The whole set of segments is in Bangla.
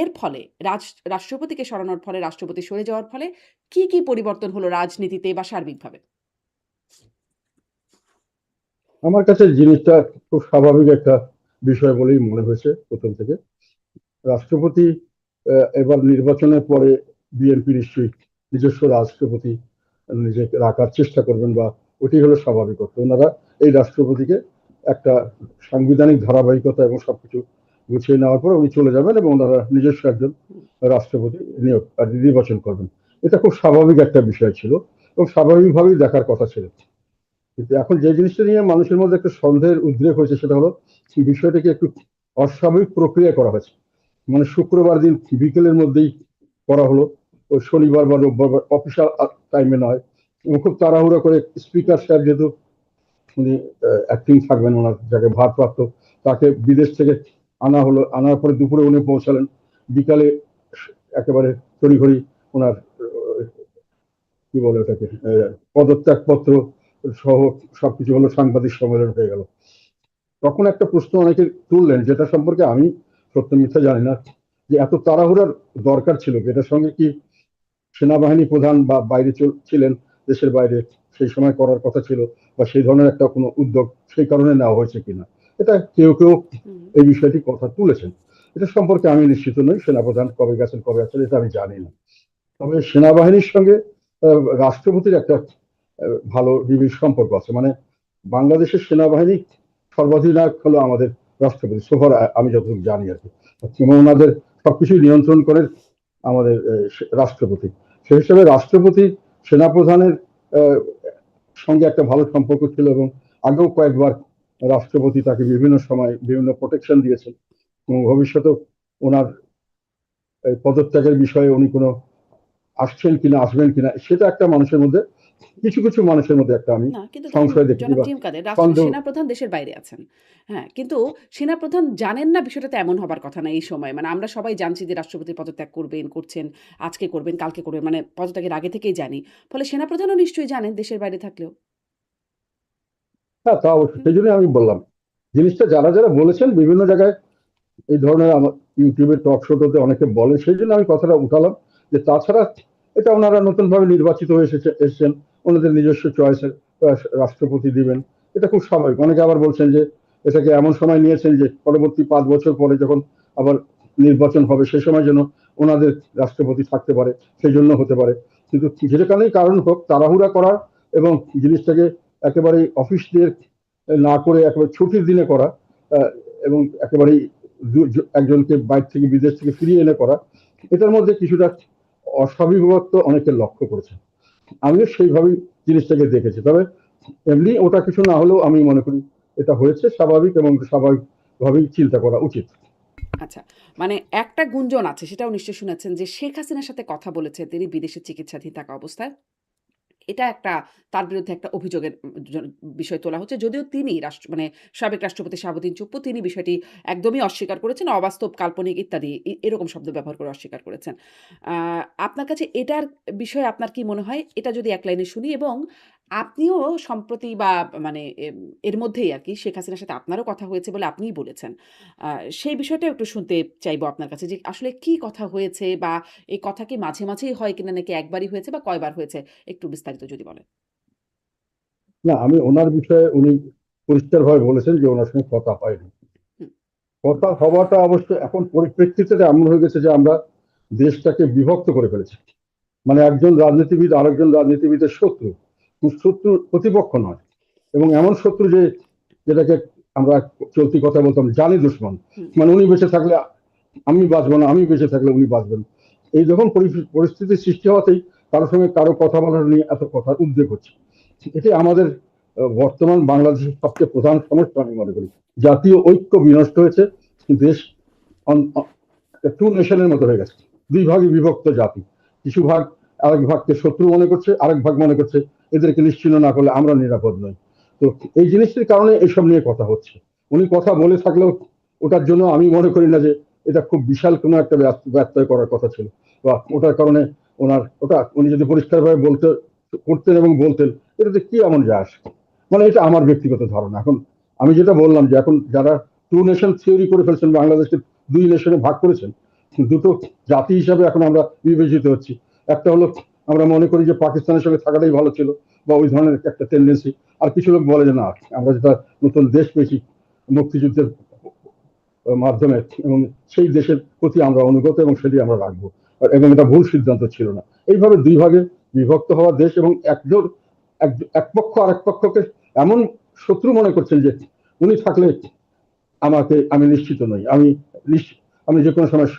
এর ফলে রাষ্ট্রপতিকে সরানোর ফলে, রাষ্ট্রপতি সরে যাওয়ার ফলে কি পরিবর্তন হলো রাজনীতিতে বা সার্বিকভাবে? আমার কাছে জিনিসটা খুব স্বাভাবিক একটা বিষয় বলেই মনে হয়েছে প্রথম থেকে। রাষ্ট্রপতি এবার নির্বাচনের পরে বিএনপি নিশ্চয়ই নিজস্ব রাষ্ট্রপতি নিজেকে রাখার চেষ্টা করবেন, বা ওটি হলো স্বাভাবিকতা। ওনারা এই রাষ্ট্রপতিকে একটা সাংবিধানিক ধারাবাহিকতা এবং সবকিছু গুছিয়ে নেওয়ার পর উনি চলে যাবেন এবং ওনারা নিজস্ব একজন রাষ্ট্রপতি নির্বাচন করবেন। এটা খুব স্বাভাবিক একটা বিষয় ছিল এবং স্বাভাবিকভাবেই দেখার কথা ছিল। কিন্তু এখন যে জিনিসটা নিয়ে মানুষের মধ্যে একটা সন্দেহের উদ্রেক হয়েছে সেটা হলো বিষয়টাকে একটু অস্বাভাবিক প্রক্রিয়া করা হয়েছে। মানে শুক্রবার দিন বিকেলের মধ্যেই করা হলো, ও শনিবার বা রোববার অফিসিয়াল টাইমে নয়, এবং খুব তাড়াহুড়ো করে স্পিকার সাহেব যেহেতু উনি অ্যাক্টিং থাকবেন, ওনার যাকে ভারপ্রাপ্ত, তাকে বিদেশ থেকে আনা হলো। আনার পরে দুপুরে উনি পৌঁছালেন, বিকালে একেবারে তড়িঘড়ি ওনার কি বলে ওটাকে পদত্যাগপত্র সহ সবকিছু হলো, সাংবাদিক সম্মেলন হয়ে গেল। তখন একটা প্রশ্ন অনেকে তুললেন, যেটা সম্পর্কে আমি সত্য মিথ্যা জানি না, যে এত তাড়াহুড়ার দরকার ছিল কি? এটার সঙ্গে কি সেনাবাহিনী প্রধান বা বাইরে ছিলেন, দেশের বাইরে, সেই সময় করার কথা ছিল, বা সেই ধরনের একটা কোনো উদ্যোগ সেই কারণে নেওয়া হয়েছে কিনা? এটা কেউ কেউ হুম। এই বিষয়টি কথা তুলেছেন। এটা সম্পর্কে আমি নিশ্চিত নই, সেনাপ্রধান কবে গেছেন কবে আছেন এটা আমি জানি না। তবে সেনাবাহিনীর সঙ্গে রাষ্ট্রপতির একটা ভালো নিবিড় সম্পর্ক আছে। মানে বাংলাদেশের সেনাবাহিনী সর্বাধিনায়ক হলো আমাদের রাষ্ট্রপতি, সোফার আমি যতটুকু জানি আর কি। এবং ওনাদের সবকিছু নিয়ন্ত্রণ করে আমাদের রাষ্ট্রপতি। সেই হিসেবে রাষ্ট্রপতি সেনাপ্রধানের আহ, সঙ্গে একটা ভালো সম্পর্ক ছিল, এবং আগেও কয়েকবার রাষ্ট্রপতি তাকে বিভিন্ন সময় বিভিন্ন প্রোটেকশন দিয়েছেন, এবং ভবিষ্যতেও ওনার পদত্যাগের বিষয়ে উনি কোনো আসছেন কিনা আসবেন কিনা সেটা একটা মানুষের মধ্যে, কিছু কিছু মানুষের মধ্যে একটা আমি না, কিন্তু ধরেন সংশয় দেখেছি জনাব বা জিম কাদের সন্দেহ। সেনাপ্রধান দেশের বাইরে আছেন। হ্যাঁ, কিন্তু সেনাপ্রধান জানেন না বিষয়টা তো এমন হবার কথা না এই সময়। মানে আমরা সবাই জানছি যে রাষ্ট্রপতি পদত্যাগ করবেন, করছেন, আজকে করবেন, কালকে করবেন। মানে পদত্যাগের আগে থেকেই জানি। ফলে সেনাপ্রধানও নিশ্চয়ই জানেন দেশের বাইরে থাকলেও। হ্যাঁ, তা অবশ্যই, হুম, সেই জন্য আমি বললাম জিনিসটা যারা যারা বলেছেন বিভিন্ন জায়গায়, এই ধরনের আমার ইউটিউবে টক শোতে অনেকে বলে, সেই জন্য আমি কথাটা উঠালাম। যে তাছাড়া এটা ওনারা নতুন ভাবে নির্বাচিত হয়ে এসেছেন, ওনাদের নিজস্ব চয়েসের রাষ্ট্রপতি দিবেন, এটা খুব স্বাভাবিক। অনেকে আবার বলছেন যে এটাকে এমন সময় নিয়েছেন যে পরবর্তী 5 বছর পরে যখন আবার নির্বাচন হবে সে সময় যেন ওনাদের রাষ্ট্রপতি থাকতে পারে, সেই জন্য হতে পারে। কিন্তু যেখানেই কারণ হোক, তাড়াহুড়া করার এবং জিনিসটাকে একেবারে অফিস দিয়ে না করে একেবারে ছুটির দিনে করা, এবং একেবারেই একজনকে বাইরে থেকে বিদেশ থেকে ফিরিয়ে এনে করা, এটার মধ্যে কিছুটা অস্বাভাবিকত্ব অনেকে লক্ষ্য করেছে। আমিও সেইভাবেই জিনিসটাকে দেখেছি। তবে এমনি ওটা কিছু না হলেও আমি মনে করি এটা হয়েছে স্বাভাবিক, এবং স্বাভাবিকভাবেই চিন্তা করা উচিত। আচ্ছা। মানে একটা গুঞ্জন আছে সেটাও নিশ্চয়ই শুনেছেন যে শেখ হাসিনার সাথে কথা বলেছেন তিনি বিদেশে চিকিৎসাধীন থাকা অবস্থায়। এটা একটা তার বিরুদ্ধে একটা অভিযোগের বিষয় তোলা হচ্ছে। যদিও তিনি মানে সাবেক রাষ্ট্রপতি শাহাবুদ্দিন চুপ্পু তিনি বিষয়টি একদমই অস্বীকার করেছেন। অবাস্তব, কাল্পনিক ইত্যাদি এরকম শব্দ ব্যবহার করে অস্বীকার করেছেন। আ আপনার কাছে এটার বিষয়ে আপনার কি মনে হয়? এটা যদি এক লাইনে শুনি এবং আপনিও সম্প্রতি বা মানে এর মধ্যেই আরকি শেখ হাসিনার সাথে আপনারও কথা হয়েছে বলে আপনিই বলেছেন। আ সেই বিষয়টাও একটু শুনতে চাইবো আপনার কাছে যে আসলে কি কথা হয়েছে বা এই কথা কি মাঝে, মাঝেই হয় কিনা নাকি একবারই হয়েছে বা কয়বার হয়েছে? একটু বিস্তারিত যদি বলেন। না, আমি ওনার বিষয়ে উনি পরিষ্কারভাবে বলেছেন যে ওনার সঙ্গে কথা হয়নি। হুম, কথা হওয়াটা অবশ্য এখন পরিপ্রেক্ষিতে এমন হয়ে গেছে যে আমরা দেশটাকে বিভক্ত করে ফেলেছি। মানে একজন রাজনীতিবিদ আরেকজন রাজনীতিবিদের শত্রু, শত্রু প্রতিপক্ষ নয়, এবং এমন শত্রু যে যেটাকে আমরা চলতি কথা বলতাম জানি দুশ্মন। হুম, মানে উনি বেঁচে থাকলে আমি বাঁচবো না, আমি বেঁচে থাকলে উনি বাঁচবেন। এই যখন পরিস্থিতির সৃষ্টি হওয়াতেই কারোর সঙ্গে কারো কথা বলার নিয়ে এত কথার উদ্বেগ হচ্ছে। এটি আমাদের বর্তমান বাংলাদেশের সবচেয়ে প্রধান সমস্যা আমি মনে করি। জাতীয় ঐক্য বিনষ্ট হয়েছে, দেশ টু নেশনের মতো হয়ে গেছে, দুই ভাগে বিভক্ত জাতি। কিছু ভাগ আরেক ভাগকে শত্রু মনে করছে, আরেক ভাগ মনে করছে এদেরকে নিশ্চিহ্ন না করলে আমরা নিরাপদ নই। তো এই জিনিসটির কারণে এসব নিয়ে কথা হচ্ছে। উনি কথা বলে থাকলেও ওটার জন্য আমি মনে করি না যে এটা খুব বিশাল কোনো একটা ব্যত্যয় করার কথা ছিল, বা ওটার কারণে ওটা উনি যদি পরিষ্কারভাবে বলতে করতেন এবং বলতেন, এটাতে কি এমন যায় আসে? মানে এটা আমার ব্যক্তিগত ধারণা। এখন আমি যেটা বললাম যে এখন যারা টু নেশন থিওরি করে ফেলছেন, বাংলাদেশকে দুই নেশনে ভাগ করেছেন, দুটো জাতি হিসাবে এখন আমরা বিবেচিত হচ্ছি। একটা হলো আমরা মনে করি যে পাকিস্তানের সঙ্গে থাকাটাই ভালো ছিল, বা ওই ধরনের একটা টেন্ডেন্সি। আর কিছু লোক বলে যে না, আমরা যেটা নতুন দেশ পেয়েছি মুক্তিযুদ্ধের মাধ্যমে, এবং সেই দেশের প্রতি আমরা অনুগত এবং সেটি আমরা রাখবো, এবং এটা ভুল সিদ্ধান্ত ছিল না। এইভাবে দুই ভাগে বিভক্ত হওয়া দেশ, এবং একজন এক পক্ষ আরেক পক্ষকে এমন শত্রু মনে করছেন যে উনি থাকলে আমি নিশ্চিত নই, আমি যে কোনো সময়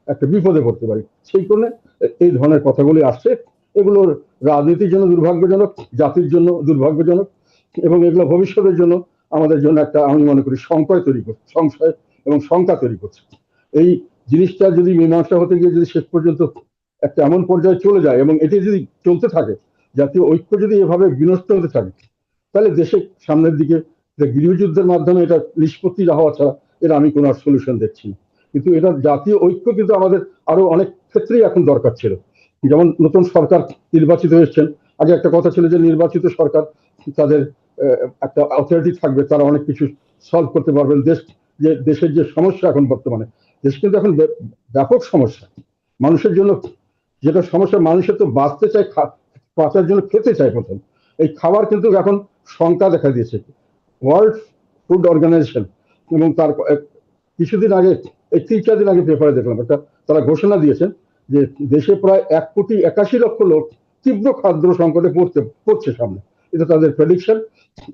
একটা বিপদে পড়তে পারি। সেই কারণে এই ধরনের কথাগুলি আসছে। এগুলো রাজনীতির জন্য দুর্ভাগ্যজনক, জাতির জন্য দুর্ভাগ্যজনক, এবং এগুলো ভবিষ্যতের জন্য আমাদের জন্য একটা, আমি মনে করি, সংশয় তৈরি করছে, সংশয় এবং শঙ্কা তৈরি করছে। এই জিনিসটা যদি মীমাংসা হতে গিয়ে যদি শেষ পর্যন্ত একটা এমন পর্যায়ে চলে যায়, এবং এটি যদি চলতে থাকে, জাতীয় ঐক্য যদি এভাবে বিনষ্ট হতে থাকে, তাহলে দেশে সামনের দিকে গৃহযুদ্ধের মাধ্যমে এটা নিষ্পত্তি হওয়া ছাড়া এর আমি কোনো সলিউশন দেখছি না। কিন্তু এটা জাতীয় ঐক্য কিন্তু আমাদের আরো অনেক ক্ষেত্রেই এখন দরকার ছিল। যেমন নতুন সরকার নির্বাচিত হয়েছেন, আগে একটা কথা ছিল যে নির্বাচিত সরকার তাদের একটা অথরিটি থাকবে, তারা অনেক কিছু সলভ করতে পারবেন। দেশের যে সমস্যা এখন বর্তমানে, দেশ কিন্তু এখন ব্যাপক সমস্যা মানুষের জন্য। যেটা সমস্যা, মানুষের তো বাঁচতে চায়, বাঁচার জন্য খেতে চায় প্রথম। এই খাবার কিন্তু এখন শঙ্কা দেখা দিয়েছে। ওয়ার্ল্ড ফুড অর্গানাইজেশন এবং তার কিছুদিন আগে, এই 3-4 দিন আগে পেপারে দেখলাম একটা, তারা ঘোষণা দিয়েছেন যে দেশে প্রায় 1,81,00,000 লোক তীব্র খাদ্য সংকটে পড়ছে সামনে। এটা তাদের প্রেডিকশন।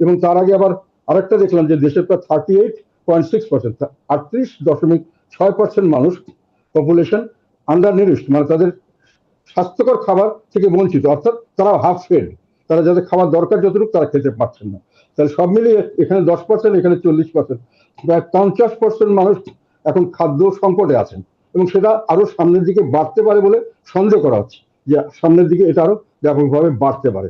এবং তার আগে আবার আরেকটা দেখলাম যে দেশের প্রায় 38.6%, 38.6% মানুষ পপুলেশন আন্ডার নিউট্রিশন, মানে তাদের স্বাস্থ্যকর খাবার থেকে বঞ্চিত, অর্থাৎ তারা হাফ ফেড, তারা যাদের খাবার দরকার যতটুকু তারা খেতে পারছেন না। তাহলে সব মিলিয়ে এখানে 10%, এখানে 40%, প্রায় 50% মানুষ এখন খাদ্য সংকটে আছেন, এবং সেটা আরো সামনের দিকে বাড়তে পারে বলে সন্দেহ করা হচ্ছে, যে সামনের দিকে এটা আরো ব্যাপকভাবে বাড়তে পারে।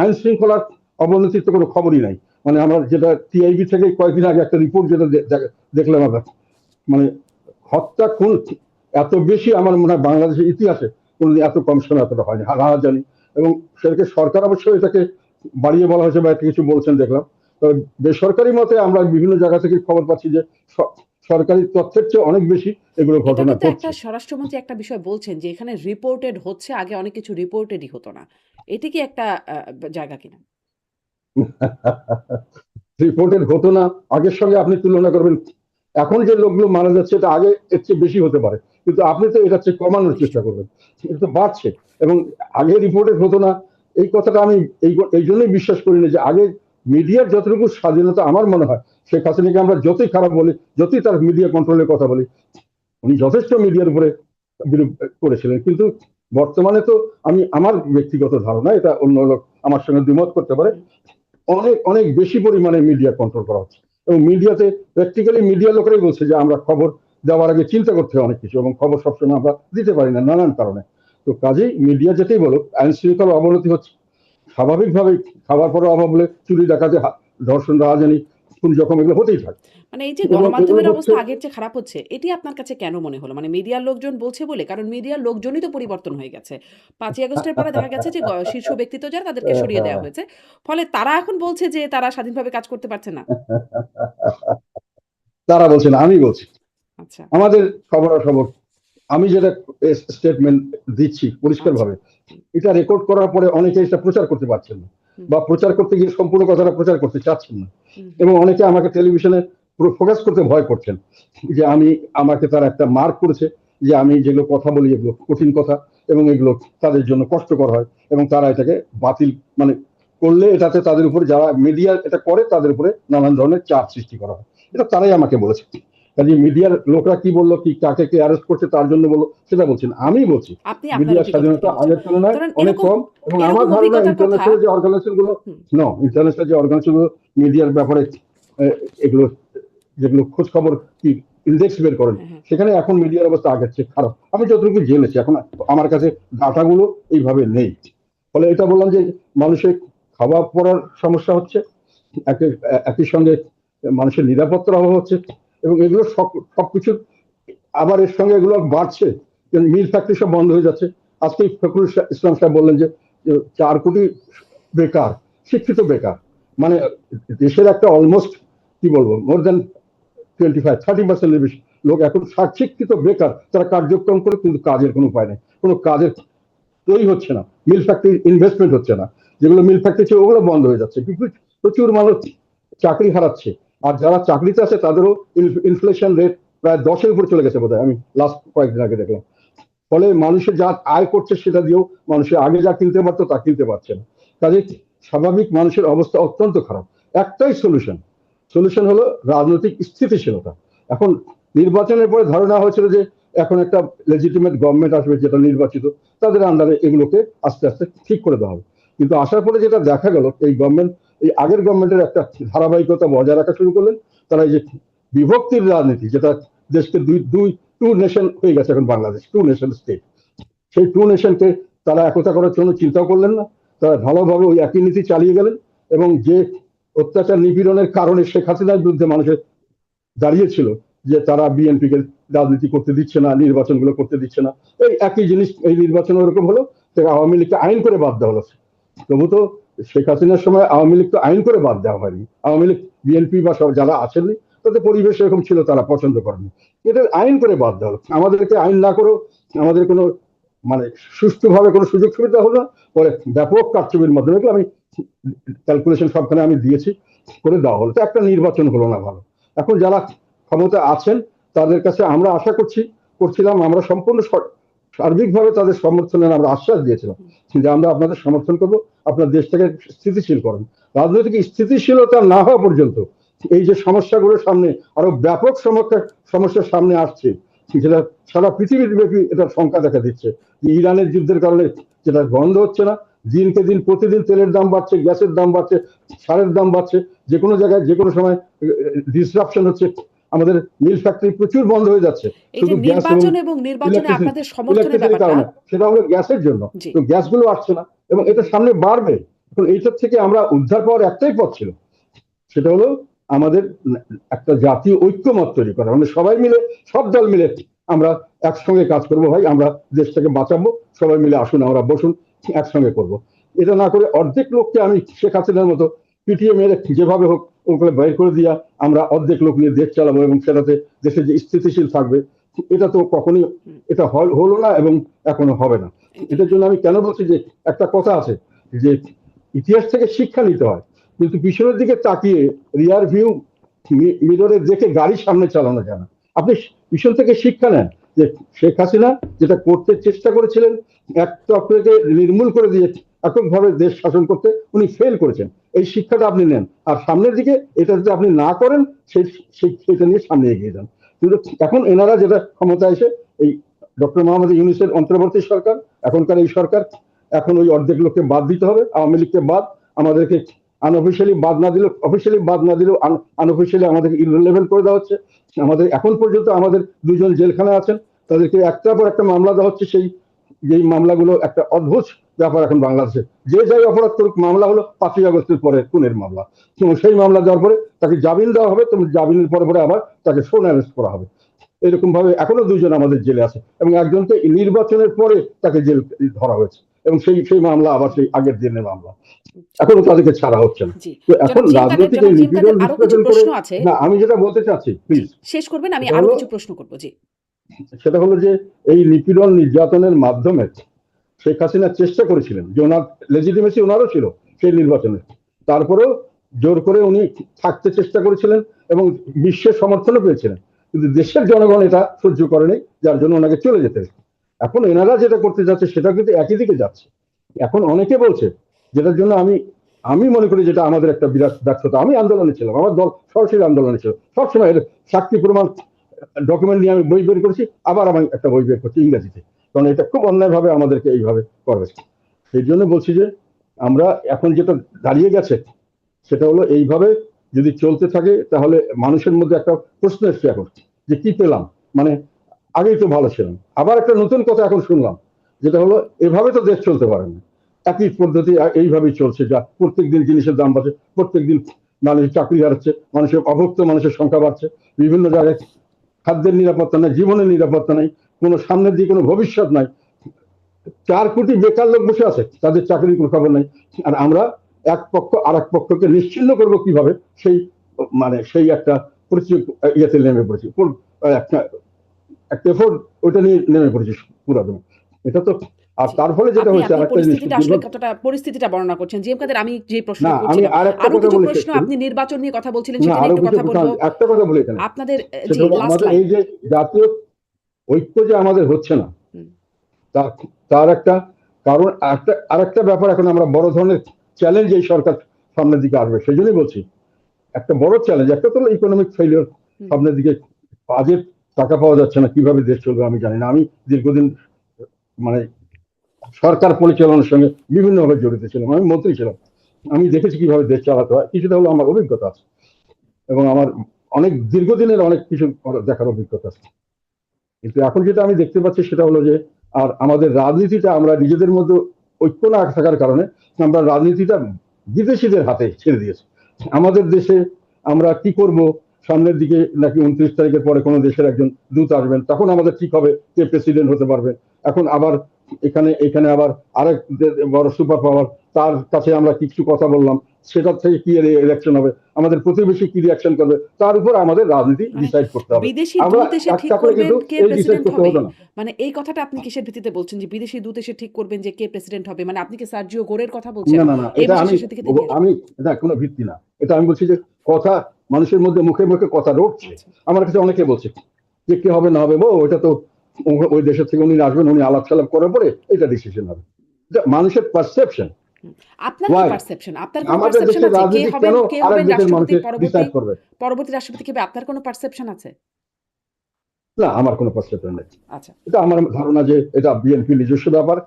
আইন শৃঙ্খলার অবনতির তো কোনো খবরই নাই। মানে আমরা যেটা টিআইবি থেকে কয়েকদিন আগে একটা রিপোর্ট যেটা দেখলাম আমরা, মানে হত্যা খুন এত বেশি আমার মনে হয় বাংলাদেশের ইতিহাসে কোনোদিন এত কম সময় এতটা হয়নি, জানি। এবং সেটাকে সরকার অবশ্যই এটাকে বাড়িয়ে বলা হয়েছে বা একটা কিছু বলছেন দেখলাম। তবে বেসরকারি মতে আমরা বিভিন্ন জায়গা থেকে খবর পাচ্ছি যে সরকারি তথ্যের চেয়ে অনেক বেশি এগুলো এটা ঘটনা কিন্তু একটা ঘটছে। স্বরাষ্ট্রমন্ত্রী একটা বিষয় বলছেন যে এখানে রিপোর্টেড হচ্ছে, আগে অনেক কিছু রিপোর্টেডই হতো না। এটি কি একটা জায়গা কিনা? রিপোর্টেড হতো না, আগের সঙ্গে আপনি তুলনা করবেন, এখন যে লোকগুলো মারা যাচ্ছে এটা আগে এর চেয়ে বেশি হতে পারে, কিন্তু আপনি তো এটা চেয়ে কমানোর চেষ্টা নিশ্চয়ই। করবেন। এটা তো বাড়ছে। এবং আগে রিপোর্টেড হতো না, এই কথাটা আমি এই জন্যই বিশ্বাস করি না যে আগে মিডিয়ার যতটুকু স্বাধীনতা, আমার মনে হয় শেখ হাসিনাকে আমরা যতই খারাপ বলি, যতই তার মিডিয়া কন্ট্রোলের কথা বলি, উনি যথেষ্ট মিডিয়ার উপরে বিরূপ করেছিলেন। কিন্তু বর্তমানে তো আমার ব্যক্তিগত ধারণা, এটা অন্য লোক আমার সঙ্গে দ্বিমত করতে পারে, হুম। অনেক অনেক বেশি পরিমাণে মিডিয়া কন্ট্রোল করা হচ্ছে। এবং মিডিয়াতে প্র্যাকটিক্যালি মিডিয়া লোকেরাই বলছে যে আমরা খবর দেওয়ার আগে চিন্তা করতে হয় অনেক কিছু, এবং খবর সবসময় আমরা দিতে পারি না নানান কারণে। তো কাজেই মিডিয়া যেটাই বলুক, আইন শৃঙ্খলার অবনতি হচ্ছে স্বাভাবিকভাবেই। খাবার পরের অভাব বলে চুরি ডাকাতি, ধর্ষণ, রাহাজানি, খুন জখম এগুলো হতেই থাকে। মানে এই যে এবং এগুলো গণমাধ্যমের হচ্ছে অবস্থা আগের চেয়ে খারাপ হচ্ছে, এটি আপনার কাছে কেন মনে হলো? মানে মিডিয়ার লোকজন বলছে বলে? কারণ মিডিয়ার লোকজনই তো পরিবর্তন হয়ে গেছে। ৫ই আগস্টের পরে দেখা গেছে যে শীর্ষ ব্যক্তিত্ব যারা তাদেরকে সরিয়ে দেওয়া হয়েছে। ফলে তারা এখন বলছে যে তারা স্বাধীনভাবে কাজ করতে পারছে না। তারা বলছে না, আমি বলছি। আচ্ছা, আমাদের খবরাখবর, আমি যেটা স্টেটমেন্ট দিচ্ছি পরিষ্কার আচ্ছা। ভাবে, হুম, এটা রেকর্ড করার পরে অনেকে এটা প্রচার করতে পারছেন না, হুম, বা প্রচার করতে গিয়ে সম্পূর্ণ কথাটা প্রচার করতে চাচ্ছেন না। হুম, হুম, এবং অনেকে আমাকে টেলিভিশনে ফোকাস করতে ভয় করছেন, যে আমাকে তারা একটা মার্ক করেছে, যে আমি যেগুলো কথা বলি এগুলো কঠিন কথা, এবং এগুলো তাদের জন্য কষ্টকর হয়, এবং তারা এটাকে বাতিল, মানে করলে এটাতে তাদের উপরে, যারা মিডিয়া এটা করে তাদের উপরে নানান ধরনের চাপ সৃষ্টি করা হয়। এটা তারাই আমাকে বলেছে। কাজে মিডিয়ার লোকরা কি বললো, কি কাকে কে অ্যারেস্ট করছে তার জন্য বললো, সেটা বলছেন, আমি বলছি আপনি আপনার মিডিয়ার অভিজ্ঞতা স্বাধীনতা থেকে বলছেন। আগের তুলনায় ধরেন অনেক এরকম কম। এবং আমার এরকম ধারণা অভিজ্ঞতার কথা ইন্টারন্যাশনাল যে অর্গানাইজেশন গুলো, হুম, ইন্টারন্যাশনাল যে অর্গানাইজেশন গুলো মিডিয়ার ব্যাপারে এগুলো, যেগুলো খোঁজ খবর কি ইন্ডেক্স বের করেন, হ্যাঁ, হ্যাঁ। সেখানে এখন মিডিয়ার অবস্থা আগের চেয়ে খারাপ। আমি যতটুকু জেনেছি, এখন আমার কাছে ডাটাগুলো এইভাবে নেই। ফলে এটা বললাম যে মানুষের খাওয়া পড়ার সমস্যা হচ্ছে, একই একই সঙ্গে মানুষের নিরাপত্তার অভাব হচ্ছে, এবং এগুলো সবকিছু আবার এর সঙ্গে এগুলো বাড়ছে। মিল ফ্যাক্টরি সব বন্ধ হয়ে যাচ্ছে। আজকে ফখরুল ইসলাম সাহেব বললেন যে 4 কোটি বেকার, শিক্ষিত বেকার, মানে দেশের একটা অলমোস্ট কি বলবো মোর দেন 25-30% বেশি লোক এখন শিক্ষিত বেকার, তারা কার্যক্রম করে কিন্তু কাজের কোনো উপায় নেই, কোনো কাজের তৈরি হচ্ছে না, মিল ফ্যাক্টরি ইনভেস্টমেন্ট হচ্ছে না, যেগুলো মিল ফ্যাক্টরি ছিল ওগুলো বন্ধ হয়ে যাচ্ছে, প্রচুর মানুষ চাকরি হারাচ্ছে। আর যারা চাকরিতে আছে তাদেরও ইনফ্লেশন রেট প্রায় 10-এর উপরে চলে গেছে বোধহয়, আমি লাস্ট কয়েকদিন আগে দেখলাম। ফলে মানুষের যা আয় করছে সেটা দিয়েও মানুষের আগে যা কিনতে পারতো তা কিনতে পারছে না। কাজে স্বাভাবিক মানুষের অবস্থা অত্যন্ত খারাপ। একটাই সলিউশন, সলিউশন হলো রাজনৈতিক স্থিতিশীলতা। এখন নির্বাচনের পরে ধারণা হয়েছিল যে এখন একটা লেজিটিমেট গভর্নমেন্ট আসবে যেটা নির্বাচিত, তাদের আন্ডারে এগুলোকে আস্তে আস্তে ঠিক করে দেওয়া হবে। কিন্তু আসার পরে যেটা দেখা গেল, এই গভর্নমেন্ট এই আগের গভর্নমেন্টের একটা ধারাবাহিকতা বজায় রাখা শুরু করলেন। তারা এই যে বিভক্তির রাজনীতি, যেটা দেশকে দুই দুই টু নেশন হয়ে গেছে এখন বাংলাদেশ, টু নেশন স্টেট, সেই টু নেশনকে তারা একতা করার জন্য চিন্তাও করলেন না। তারা ভালোভাবে ওই একই নীতি চালিয়ে গেলেন। এবং যে অত্যাচার নিপীড়নের কারণে শেখ হাসিনার বিরুদ্ধে মানুষের দাঁড়িয়েছিল যে তারা বিএনপিকে রাজনীতি করতে দিচ্ছে না, নির্বাচনগুলো করতে দিচ্ছে না, এই একই জিনিস এই নির্বাচন ওরকম হলো। আওয়ামী লীগকে আইন করে বাদ দেওয়া হলো। তবু তো শেখ হাসিনার সময় আওয়ামী লীগ তো আইন করে বাদ দেওয়া হয়নি। আওয়ামী লীগ বিএনপি বা সব যারা আছেননি, তাদের পরিবেশ এরকম ছিল, তারা পছন্দ করেনি, এটা আইন করে বাদ দেওয়া হলো। আমাদেরকে আইন না করেও আমাদের কোনো মানে সুষ্ঠুভাবে কোনো সুযোগ সুবিধা হলো না। পরে ব্যাপক কারচুপির মাধ্যমে, এগুলো আমি ক্যালকুলেশন সবখানে আমি দিয়েছি, করে দেওয়া হলো। তো একটা নির্বাচন হলো না ভালো। এখন যারা ক্ষমতা আছেন তাদের কাছে আমরা আশা করছিলাম, আমরা সম্পূর্ণ সার্বিকভাবে তাদের সমর্থনের আমরা আশ্বাস দিয়েছিলাম যে আমরা আপনাদের সমর্থন করবো, আপনার দেশটাকে স্থিতিশীল করেন। রাজনৈতিক স্থিতিশীলতা না হওয়া পর্যন্ত এই যে সমস্যাগুলোর সামনে আরো ব্যাপক সমস্যার সামনে আসছে, যেটা সারা পৃথিবীব্যাপী এটা শঙ্কা দেখা দিচ্ছে যে ইরানের যুদ্ধের কারণে যেটা বন্ধ হচ্ছে না, দিনকে দিন প্রতিদিন তেলের দাম বাড়ছে, গ্যাসের দাম বাড়ছে, সারের দাম বাড়ছে, যে কোনো জায়গায় যে কোনো সময় ডিসরাপশন হচ্ছে। আমাদের মিল ফ্যাক্টরি প্রচুর বন্ধ হয়ে যাচ্ছে এই যে শুধু গ্যাস এবং নির্বাচন এবং নির্বাচনে আপনাদের সমর্থনের ইলেকট্রিসিটির ব্যাপারটা, কারণে, সেটা হলো গ্যাসের জন্য। জি, তো গ্যাসগুলো আসছে না এবং এটা সামনে বাড়বে। এখন এইটার থেকে আমরা উদ্ধার পাওয়ার একটাই পথ ছিল, সেটা হলো আমাদের একটা জাতীয় ঐক্যমত তৈরি করা, মানে সবাই মিলে, সব দল মিলে আমরা একসঙ্গে কাজ করবো। ভাই আমরা দেশটাকে বাঁচাবো, সবাই মিলে আসুন আমরা বসুন একসঙ্গে করব। এটা না করে অর্ধেক লোককে আমি শেখ হাসিনার মতো পিটিএ মেরে যেভাবে হোক ওগুলো বের করে দিয়া আমরা অর্ধেক লোক নিয়ে দেশ চালাবো এবং সেটাতে দেশে যে স্থিতিশীল থাকবে, এটা তো কখনোই এটা হলো না এবং এখনো হবে না। এটার জন্য আমি কেন বলছি যে একটা কথা আছে যে ইতিহাস থেকে শিক্ষা নিতে হয়, কিন্তু পিছনের দিকে তাকিয়ে রিয়ার ভিউ মিররে দেখে গাড়ি সামনে চালানো যায় না। আপনি পিছন থেকে শিক্ষা নেন যে শেখ হাসিনা যেটা করতে চেষ্টা করেছিলেন, এক চক্রকে নির্মূল করে দিয়ে এককভাবে দেশ শাসন করতে উনি ফেল করেছেন, এই শিক্ষাটা আপনি নেন। আর সামনের দিকে এটা যদি আপনি না করেন, সেটা নিয়ে সামনে এগিয়ে যান। কিন্তু এখন এনারা যেটা ক্ষমতা এসে এই ডক্টর মোহাম্মদ ইউনূসের অন্তর্বর্তী সরকার, এখনকার এই সরকার, এখন ওই অর্ধেক লোককে বাদ দিতে হবে, আওয়ামী লীগকে বাদ, আমাদেরকে আনঅফিসিয়ালি বাদ না দিলেও, অফিসিয়ালি বাদ না দিলেও আনঅফিসিয়ালি আমাদেরকে ইররিলেভেন্ট করে দেওয়া হচ্ছে। আমাদের এখন পর্যন্ত আমাদের দুজন জেলখানায় আছেন, তাদেরকে একটার পর একটা মামলা দেওয়া হচ্ছে। যেই মামলাগুলো একটা অদ্ভুত ব্যাপার এখন বাংলাদেশে, যে যাই অপরাধ করুক মামলা হলো 5ই আগস্টের পরে খুনের মামলা, এবং সেই মামলা দেওয়ার পরে তাকে জামিন দেওয়া হবে, তুমি জামিনের পরে পরে আবার তাকে সোন অ্যারেস্ট করা হবে। এরকম ভাবে এখনো দুজন আমাদের জেলে আছে এবং একজনকে নির্বাচনের পরে তাকে জেল ধরা হয়েছে এবং সেই মামলা আবার সেই আগের দিনের মামলা, এখনো তাদেরকে ছাড়া হচ্ছে না। জি। তো এখন রাজনৈতিক জনাব জিম কাদের নিপীড়ন আরো কিছু বিশ্লেষণ করে, প্রশ্ন আছে। না আমি যেটা বলতে চাচ্ছি জি, প্লিজ, শেষ করবেন, আমি সেটা আরো হলো কিছু প্রশ্ন করব। জি, সেটা হলো যে এই নিপীড়ন নির্যাতনের মাধ্যমে শেখ হাসিনা চেষ্টা করেছিলেন যে ওনার লেজিটিমেসি ওনারও ছিল সেই নির্বাচনে, তারপরেও জোর করে উনি থাকতে চেষ্টা করেছিলেন এবং বিশ্বের সমর্থনও পেয়েছিলেন, কিন্তু দেশের জনগণ এটা সহ্য করেনি, যার জন্য ওনাকে চলে যেতে হয়েছে। এখন এনারা যেটা করতে যাচ্ছে সেটা কিন্তু একই দিকে যাচ্ছে। এখন অনেকে বলছে, যেটার জন্য আমি আমি মনে করি যেটা আমাদের একটা বিরাট ব্যর্থতা। আমি আন্দোলনে ছিলাম, আমার দল সরাসরি আন্দোলনে ছিল, সবসময় এর সাক্ষী প্রমাণ ডকুমেন্ট নিয়ে আমি বই বের করেছি, আবার আমি একটা বই বের করছি ইংরেজিতে, কারণ এটা খুব অন্যায়ভাবে আমাদেরকে এইভাবে করবে। সেই জন্য বলছি যে আমরা এখন যেটা দাঁড়িয়ে গেছে সেটা হলো এইভাবে যদি চলতে থাকে তাহলে মানুষের মধ্যে একটা প্রশ্ন এসছে এখন যে কি পেলাম, মানে আগেই তো ভালো ছিলাম। আবার একটা নতুন কথা এখন শুনলাম, যেটা হলো এভাবে তো দেশ চলতে পারে না, একই পদ্ধতি এইভাবেই চলছে, যা প্রত্যেকদিন জিনিসের দাম বাড়ছে, প্রত্যেকদিন মানুষের চাকরি হারাচ্ছে, মানুষের অভুক্ত মানুষের সংখ্যা বাড়ছে, বিভিন্ন জায়গায় খাদ্যের নিরাপত্তা নাই, জীবনের নিরাপত্তা নাই, কোনো সামনের দিকে কোনো ভবিষ্যৎ নাই। 4 কোটি বেকার লোক বসে আছে, তাদের চাকরির কোনো খবর নাই। আর আমরা এক পক্ষ আর এক পক্ষকে নিশ্চিহ্ন করবো কিভাবে, সেই মানে সেই একটা ইয়েতে নেমে পড়েছি, একটা একটা এফোর্ট ওইটা নিয়ে নেমে পড়েছে পুরাদমে। এটা তো আর জি। তার ফলে যেটা আপনি হয়েছে আপনি আরেকটা জিনিস পরিস্থিতিটা আসলে কতটা পরিস্থিতিটা বর্ণনা করছেন। জিএম কাদের আমি যে না প্রশ্নটা আমি করছিলাম, আর একটা আরো কথা কিছু বলে শেষ প্রশ্ন করি। আপনি নির্বাচন নিয়ে কথা বলছিলেন না সেটা নিয়ে আরো একটু কিছু কথা বলব। একটা কথা বলি এখানে, আপনাদের সেটা জি হলো লাস্ট আমাদের লাইন। এই যে জাতীয় ঐক্য যে আমাদের হচ্ছে না, হুম, তার তার একটা কারণ আরেকটা ব্যাপার, এখন আমরা বড় ধরনের চ্যালেঞ্জ এই সরকার সামনের দিকে আসবে, সেই জন্যই বলছি একটা বড় চ্যালেঞ্জ। একটা তো ইকোনমিক ফেলিওর হুম। সামনের দিকে, কাজের টাকা পাওয়া যাচ্ছে না, কিভাবে দেশ চলবে আমি জানি না। আমি দীর্ঘদিন মানে সরকার পরিচালনার সঙ্গে বিভিন্নভাবে জড়িত ছিলাম, আমি মন্ত্রী ছিলাম, আমি দেখেছি কিভাবে দেশ চালাতে হয়, কিছুটা হলো আমার অভিজ্ঞতা আছে এবং আমার অনেক দীর্ঘদিনের অনেক কিছু দেখার অভিজ্ঞতা আছে। কিন্তু এখন যেটা আমি দেখতে পাচ্ছি সেটা হলো যে আর আমাদের রাজনীতিটা আমরা নিজেদের মধ্যে ঐক্য না থাকার কারণে আমরা রাজনীতিটা বিদেশিদের হাতে ছেড়ে দিয়েছি। আমাদের দেশে আমরা কি করব, সামনের দিকে নাকি 29 তারিখের পরে কোনো দেশের একজন দূত আসবেন, তখন আমাদের ঠিক হবে কে প্রেসিডেন্ট হতে পারবে। এখন আবার এখানে এখানে আবার আরেক বড় সুপার পাওয়ার, তার কাছে আমরা কিছু কথা বললাম, সেটা থেকে কি ইলেকশন হবে, আমাদের প্রতিবেশী কি রিয়াকশন করবে, তার উপর আমাদের রাজনীতি মানে ডিসাইড করতে হবে। বিদেশি আমরা দূত এসে ঠিক একটা করে করবেন কিন্তু কে এই ডিসাইড প্রেসিডেন্ট করতে হবে? হতো না। মানে এই কথাটা আপনি কিসের ভিত্তিতে বলছেন যে বিদেশি দূত এসে ঠিক করবেন যে কে প্রেসিডেন্ট হবে? মানে আপনি কি সার্জিও গোরের কথা বলছেন? না না না, এই এটা মাসের আমি শেষের দিকে তিনি আসবেন। আমি এটা কোনো ভিত্তি না। এটা আমি বলছি যে কথা মানুষের মধ্যে মুখে মুখে কথা রটছে। আচ্ছা। আমার কাছে অনেকে বলছে যে কি হবে না হবে, ওটা তো ওই দেশের থেকে উনি আসবেন, উনি আলাপ সালাপ করার পরে এটা ডিসিশন হবে। এটা মানুষের পারসেপশন। হুম। আপনার কি ওয়াই পারসেপশন? আপনার কোনো আমাদের পারসেপশন দেশের আছে? রাজনীতি কেন কে আরেক হবেন দেশের রাষ্ট্রপতি মানুষের পরবর্তী ডিসাইড করবে? পরবর্তী রাষ্ট্রপতি কে হবে? আপনার কোনো পারসেপশন আছে? না আমার কোনো পারসেপশন নেই। আচ্ছা। এটা আমার ধারণা যে এটা বিএনপি নিজস্ব ব্যাপার,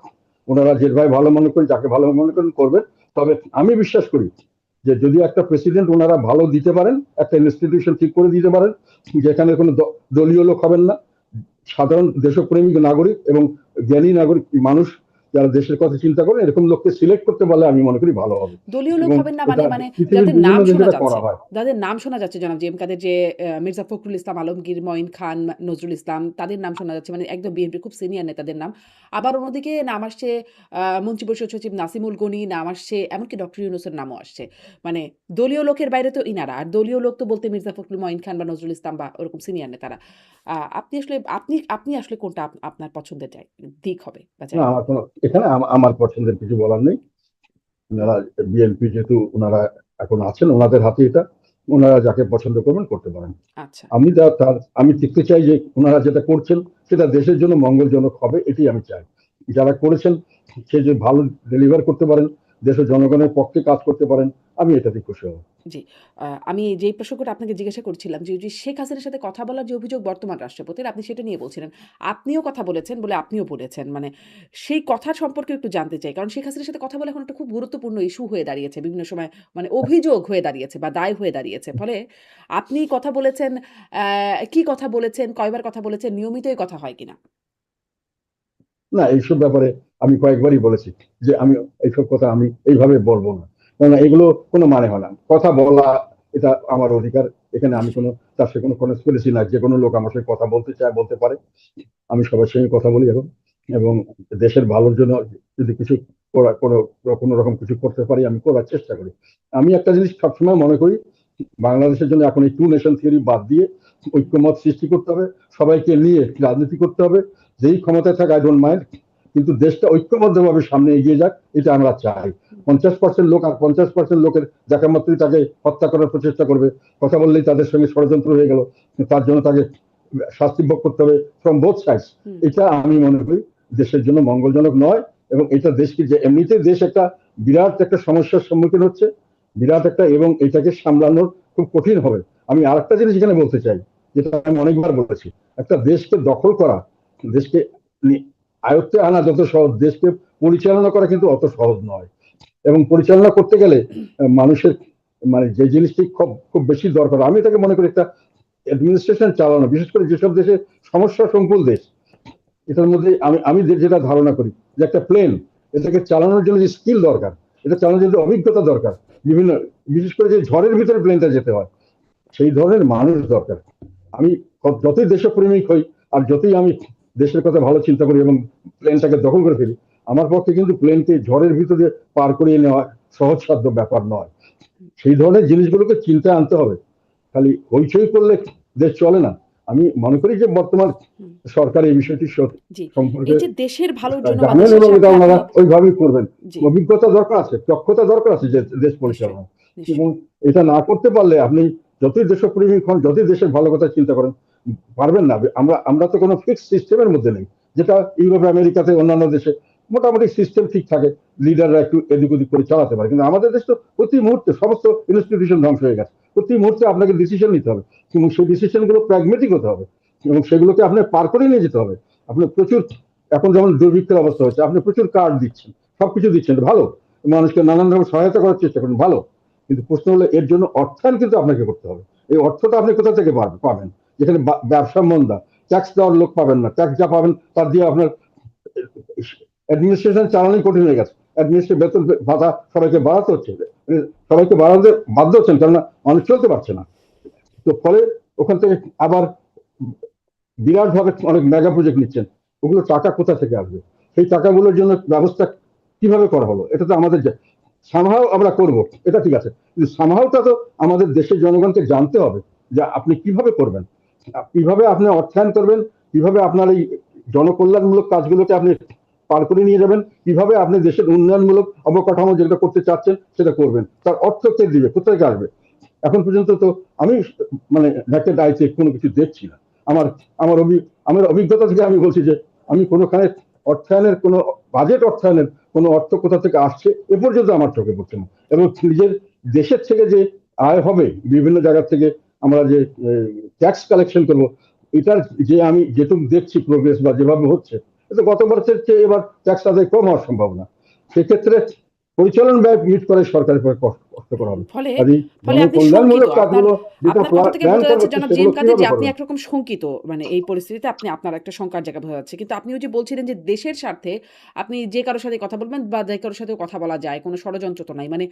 ওনারা যেভাবে ভালো মনে করেন, যাকে ভালো মনে করেন করবেন। তবে আমি বিশ্বাস করি যে যদি একটা প্রেসিডেন্ট ওনারা ভালো দিতে পারেন, একটা ইনস্টিটিউশন ঠিক করে দিতে পারেন, যেখানে কোনো দলীয় লোক হবেন না, সাধারণ দেশপ্রেমিক নাগরিক এবং জ্ঞানী নাগরিক মানুষ যারা দেশের কথা চিন্তা করেন, এরকম লোককে সিলেক্ট করতে পারলে আমি মনে করি ভালো হবে। দলীয় লোক এবং হবেন না এটা মানে পৃথিবীর যাদের বিভিন্ন নাম দেশে শোনা এটা যাচ্ছে। করা হয়। যাদের নাম শোনা যাচ্ছে জনাব জিএম কাদের যে মির্জা ফখরুল ইসলাম আলমগীর, মঈন খান, নজরুল ইসলাম তাদের নাম শোনা যাচ্ছে। মানে একদম বিএনপির খুব সিনিয়র নেতাদের নাম। আবার অন্যদিকে নাম আসছে মন্ত্রী পরিষদ সচিব নাসিমুল গনি, নাম আসছে এমনকি ডক্টর ইউনূসের নামও আসছে। মানে দলীয় লোকের বাইরে তো ইনারা। আর দলীয় লোক তো বলতে মির্জা ফখরুল, মঈন খান বা নজরুল ইসলাম বা ওরকম সিনিয়র নেতারা। আপনি আসলে কোনটা আপনার পছন্দের দিক হবে বা না জায়গা আমার হবে? কোনো এখানে আমার পছন্দের কিছু বলার নেই। ওনারা বিএনপি যেহেতু ওনারা এখন আছেন, ওনাদের হাতে এটা, ওনারা যাকে পছন্দ করবেন করতে পারেন। আচ্ছা। আমি আমি দেখতে চাই যে ওনারা যেটা করছেন সেটা দেশের জন্য মঙ্গলজনক হবে, এটি আমি চাই। যারা করেছেন সে যে ভালো ডেলিভার করতে পারেন, দেশের জনগণের পক্ষে কাজ করতে পারেন, আমি এটাতে খুশি হব। জি। আমি যেই প্রসঙ্গটা আপনাকে জিজ্ঞাসা করছিলাম যে শেখ হাসিনার সাথে কথা বলার যে অভিযোগ বর্তমান রাষ্ট্রপতির, আপনি সেটা নিয়ে বলছিলেন। আপনিও কথা বলেছেন বলে আপনিও বলেছেন। মানে সেই কথা সম্পর্কে একটু জানতে চাই। কারণ শেখ হাসিনার সাথে কথা বলা এখন একটা খুব গুরুত্বপূর্ণ ইস্যু হয়ে দাঁড়িয়েছে। বিভিন্ন সময় মানে অভিযোগ হয়ে দাঁড়িয়েছে বা দায় হয়ে দাঁড়িয়েছে। ফলে আপনি কথা বলেছেন, কি কথা বলেছেন, কয়বার কথা বলেছেন, নিয়মিতই কথা হয় কিনা? না এইসব ব্যাপারে আমি কয়েকবারই বলেছি যে আমি এইসব কথা আমি এইভাবে বলবো না, কেননা এগুলো কোনো মানে হয় না। কথা বলা এটা আমার অধিকার, এখানে আমি নিশ্চয়ই। কোনো তার সাথে কোনো কনস্পিরেসি না, যে কোনো লোক আমার সাথে কথা বলতে চায় বলতে পারে। আমি সবার সঙ্গে কথা বলি এখন, এবং দেশের ভালোর জন্য যদি কিছু কোনো কোনো রকম কিছু করতে পারি আমি করার চেষ্টা করি। আমি একটা জিনিস সবসময় মনে করি, বাংলাদেশের জন্য এখন এই টু নেশন থিওরি বাদ দিয়ে ঐক্যমত সৃষ্টি করতে হবে, সবাইকে নিয়ে রাজনীতি করতে হবে। যেই ক্ষমতায় থাকে আই ডোন্ট মাইন্ড, কিন্তু দেশটা ঐক্যবদ্ধভাবে সামনে এগিয়ে যাক, এটা আমরা চাই। 50% লোক আর 50% লোকের দেখা মাত্রই তাকে হত্যা করার প্রচেষ্টা করবে, কথা বললেই তাদের সঙ্গে ষড়যন্ত্র হয়ে গেল, তার জন্য তাকে শাস্তি ভোগ করতে হবে ফ্রম বোথ সাইডস। হুম। এটা আমি মনে করি দেশের জন্য মঙ্গলজনক নয়। এবং এটা দেশকে যে এমনিতে দেশ একটা বিরাট একটা সমস্যার সম্মুখীন হচ্ছে, বিরাট একটা, এবং এটাকে সামলানোর খুব কঠিন হবে। আমি আরেকটা জিনিস এখানে বলতে চাই, যেটা আমি অনেকবার বলেছি, একটা দেশকে দখল করা, দেশকে আয়ত্তে আনা যত সহজ, দেশকে পরিচালনা করা কিন্তু অত সহজ নয়। এবং পরিচালনা করতে গেলে মানুষের মানে যে জিনিসটি খুব খুব বেশি দরকার, আমি এটাকে মনে করি একটা অ্যাডমিনিস্ট্রেশন চালানো, বিশেষ করে যেসব দেশে সমস্যা সংকুল দেশ, এটার মধ্যে আমি আমি যেটা ধারণা করি যে একটা প্লেন, এটাকে চালানোর জন্য যে স্কিল দরকার, এটা চালানোর জন্য অভিজ্ঞতা দরকার, বিভিন্ন, বিশেষ করে যে ঝড়ের ভিতরে প্লেনটা যেতে হয়, সেই ধরনের মানুষ দরকার। আমি যতই দেশপ্রেমিক হই আর যতই আমি দেশের কথা ভালো চিন্তা করি এবং প্লেনটাকে দখল করে ফেলি, আমার পক্ষে কিন্তু প্লেনকে ঝড়ের ভিতরে পার করিয়ে নেওয়া সহজসাধ্য ব্যাপার নয়। সেই ধরনের জিনিসগুলোকে চিন্তায় আনতে হবে। খালি হইচই করলে দেশ চলে না। আমি মনে করি যে বর্তমান হুম, সরকার এই বিষয়টি জি। সম্পর্কে এই যে দেশের ভালোর জন্য বা জানেন দেশের এবং এটা স্বার্থে ওনারা আপনি ওইভাবেই করবেন। জি, অভিজ্ঞতা দরকার আছে, দক্ষতা দরকার আছে যে হুম, দেশ নিশ্চয়ই, পরিচালনা, এবং নিশ্চয়ই। এটা না করতে পারলে আপনি যতই দেশপ্রেমিক হন, যতই দেশের ভালো কথা চিন্তা করেন, পারবেন না। আমরা তো কোনো ফিক্স সিস্টেমের মধ্যে নেই, যেটা ইউরোপে, আমেরিকাতে, অন্যান্য দেশে মোটামুটি সিস্টেম ঠিক থাকে, লিডাররা একটু এদিক ওদিক করে চালাতে পারে। কিন্তু আমাদের দেশ তো প্রতি মুহূর্তে সমস্ত ইনস্টিটিউশন ধ্বংস হয়ে গেছে। প্রতি মুহূর্তে আপনাকে ডিসিশন নিতে হবে, এবং সেই ডিসিশন গুলো প্র্যাগমেটিক হতে হবে, এবং সেগুলোকে আপনার পার করে নিয়ে যেতে হবে। আপনি প্রচুর, এখন যেমন দুর্ভিক্ষের অবস্থা হচ্ছে, আপনি প্রচুর কার্ড দিচ্ছেন, সবকিছু দিচ্ছেন, ভালো, মানুষকে নানান রকম সহায়তা করার চেষ্টা করেন, ভালো। কিন্তু প্রশ্ন হলো এর জন্য অর্থায়ন কিন্তু আপনাকে করতে হবে। এই অর্থটা আপনি কোথা থেকে পাবেন? যেখানে ব্যবসা মন্দা, ট্যাক্স দেওয়ার লোক পাবেন না, ট্যাক্স যা পাবেন তার দিয়ে আপনার অ্যাডমিনিস্ট্রেশন চালানোই কঠিন হয়ে গেছে। অ্যাডমিনিস্ট্রেশন বেতন ভাতা সবাইকে বাড়াতে হচ্ছে, সবাইকে বাড়াতে বাধ্য হচ্ছেন, কেননা মানুষ চলতে পারছে না। তো ফলে ওখান থেকে আবার বিরাট ভাবে অনেক মেগা প্রজেক্ট নিচ্ছেন, ওগুলো টাকা কোথা থেকে আসবে? সেই টাকাগুলোর জন্য ব্যবস্থা কিভাবে করা হলো? এটা তো আমাদের সামহাও আমরা করব, এটা ঠিক আছে, কিন্তু সামহাওটা তো আমাদের দেশের জনগণকে জানতে হবে যে আপনি কিভাবে করবেন, কিভাবে আপনি অর্থায়ন করবেন, কিভাবে আপনার এই জনকল্যাণমূলক কাজগুলোকে আপনি পার করে নিয়ে যাবেন, কিভাবে আপনি দেশের উন্নয়নমূলক অবকাঠামো যেটা করতে চাচ্ছেন সেটা করবেন, তার অর্থ কে দিবে, কোথায় আসবে? এখন পর্যন্ত তো আমি মানে নেকেড আইতে কোনো কিছু দেখছি না। আমার আমার আমার অভিজ্ঞতা থেকে আমি বলছি যে আমি কোনোখানে অর্থায়নের কোনো বাজেট অর্থায়নের কোনো অর্থ কোথা থেকে আসছে এ পর্যন্ত আমার চোখে পড়ছে না। এবং নিজের দেশের থেকে যে আয় হবে বিভিন্ন জায়গা থেকে, আমরা যে ট্যাক্স কালেকশন করব, এটার যে আমি যেটুকু দেখছি প্রোগ্রেস বা যেভাবে হচ্ছে, এটা গত বছরের চেয়ে এবার ট্যাক্স আদায় কম হওয়ার সম্ভাবনা। সেক্ষেত্রে পরিচালন ব্যয় মিট করে সরকারের পরে কষ্ট করা হবে। ফলে কাজেই ফলে আপনি শঙ্কিত। জনকল্যাণমূলক আপনার কাজগুলো যেটা আপনার কথা থেকে প্ল্যান বোঝা যাচ্ছে করবে জনাব জেম সেগুলো কাদের কিভাবে যে আপনি করবেন? একরকম শঙ্কিত। মানে এই পরিস্থিতিতে আপনার একটা শঙ্কার জায়গা বোঝা যাচ্ছে। কিন্তু আপনি ওই যে বলছিলেন যে দেশের স্বার্থে আপনি যে কারো সাথে কথা বলবেন বা যে কারো সাথেও কথা বলা যায়। কোনো ষড়যন্ত্র তো নাই। মানে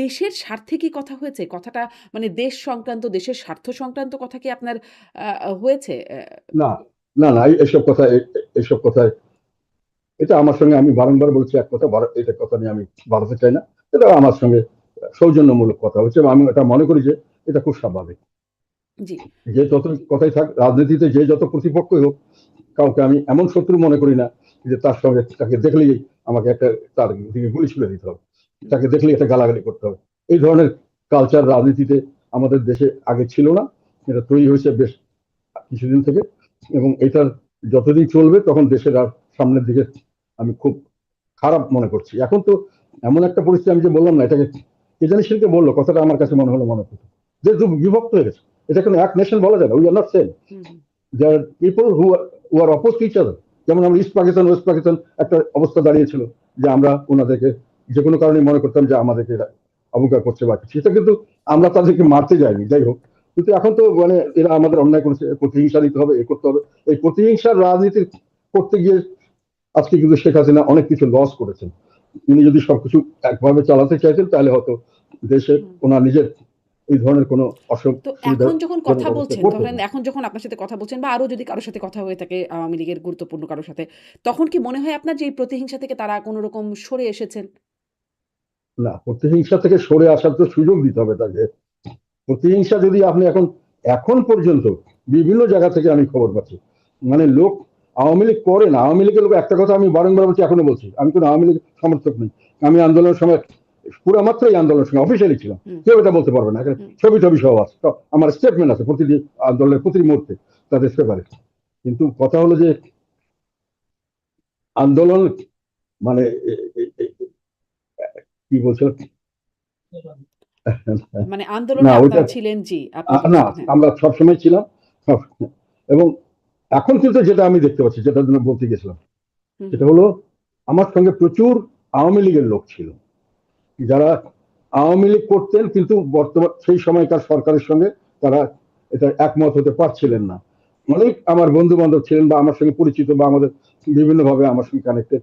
দেশের স্বার্থে কি কথা হয়েছে? কথাটা মানে দেশ সংক্রান্ত, দেশের স্বার্থ সংক্রান্ত কথা কি আপনার হয়েছে? না, না, না, এইসব কথায়, এটা আমার সঙ্গে, আমি বারংবার বলছি এক কথা, এটা কথা নিয়ে আমি বাড়াতে চাই না। এটা আমার সঙ্গে সৌজন্যমূলক কথা হচ্ছে, এবং আমি এটা মনে করি যে এটা খুব স্বাভাবিক। জি। যে যত কথাই থাক, রাজনীতিতে যে যত প্রতিপক্ষই হোক, কাউকে আমি এমন শত্রু মনে করি না যে তার সঙ্গে তাকে দেখলেই আমাকে একটা, তার দিকে গুলি ছুড়ে দিতে হবে, হুম, তাকে দেখলেই একটা গালাগালি করতে হবে। এই ধরনের কালচার রাজনীতিতে আমাদের দেশে আগে ছিল না, এটা তৈরি হয়েছে বেশ কিছুদিন থেকে, এবং এটার যতদিন চলবে তখন দেশের আর সামনের দিকে আমি খুব খারাপ মনে করছি। এখন তো এমন একটা পরিস্থিতি, আমি যে বললাম না, এটাকে কে জানি সেদিকে বললো, কথাটা আমার কাছে মনে হলো, মনে হতো যে বিভক্ত হয়ে গেছে। এটা কোনো এক নেশন বলা যায় না, we are not same. Hmm, hmm, there people who are oppose to each other. যেমন আমরা ইস্ট পাকিস্তান, ওয়েস্ট পাকিস্তান একটা অবস্থা দাঁড়িয়েছিল, যে আমরা ওনাদেরকে যে কোনো কারণে মনে করতাম যে আমাদেরকে এরা অবজ্ঞা করছে বা কিছু, সেটা কিন্তু আমরা তাদেরকে মারতে যাইনি, যাই হোক। কিন্তু এখন তো মানে এরা আমাদের অন্যায় করেছে, প্রতিহিংসা দিতে হবে, এ করতে হবে। এই প্রতিহিংসার রাজনীতি করতে গিয়ে আজকে কিন্তু শেখ হাসিনা অনেক কিছু লস করেছেন। তিনি যদি সবকিছু একভাবে চালাতে চাইতেন তাহলে হয়তো দেশে হুম। ওনার নিজের এই ধরনের কোনো অসুখ তো এখন যখন সুবিধাজনক কথা অবস্থা বলছেন, পড়তেন ধরেন না। এখন যখন আপনার সাথে কথা বলছেন বা আরো যদি কারো সাথে কথা হয়ে থাকে আওয়ামী লীগের গুরুত্বপূর্ণ কারো সাথে, তখন কি মনে হয় আপনার যে এই প্রতিহিংসা থেকে তারা কোন রকম সরে এসেছেন? না, প্রতিহিংসা থেকে সরে আসার তো সুযোগ দিতে হবে তাকে। প্রতিহিংসা যদি আপনি এখন, এখন পর্যন্ত বিভিন্ন জায়গা থেকে আমি খবর পাচ্ছি, মানে লোক আওয়ামী লীগ করে না, আওয়ামী লীগের লোক, একটা কথা আমি বারংবার বলছি, এখনো বলছি, আমি কোনো আওয়ামী লীগ সমর্থক নই। আমি আন্দোলনের সময় পুরো মাত্রই আন্দোলনের সময় অফিসিয়ালি ছিলাম, হুম, কেউ এটা বলতে পারবে না, এখানে হুম। ছবি টবি সহ আছে, তো আমার স্টেটমেন্ট আছে প্রতিটি আন্দোলনের প্রতি মুহূর্তে তাদের ব্যাপারে। কিন্তু কথা হলো যে আন্দোলন মানে কি বলছো? মানে না, আন্দোলনে ওইটা আপনারা ছিলেন জি, আপনি না, বলছেন হ্যাঁ। আমরা সবসময় ছিলাম। এবং এখন কিন্তু যেটা আমি দেখতে পাচ্ছি, যেটা জন্য বলতে গেছিলাম, হুম, সেটা হুম, হলো আমার সঙ্গে প্রচুর আওয়ামী লীগের লোক ছিল, যারা আওয়ামী লীগ করতেন, কিন্তু বর্তমান সেই সময়কার সরকারের সঙ্গে তারা এটা একমত হতে হুম, পারছিলেন না। অনেক আমার বন্ধু বান্ধব ছিলেন বা আমার সঙ্গে পরিচিত বা আমাদের বিভিন্ন ভাবে আমার সঙ্গে কানেক্টেড,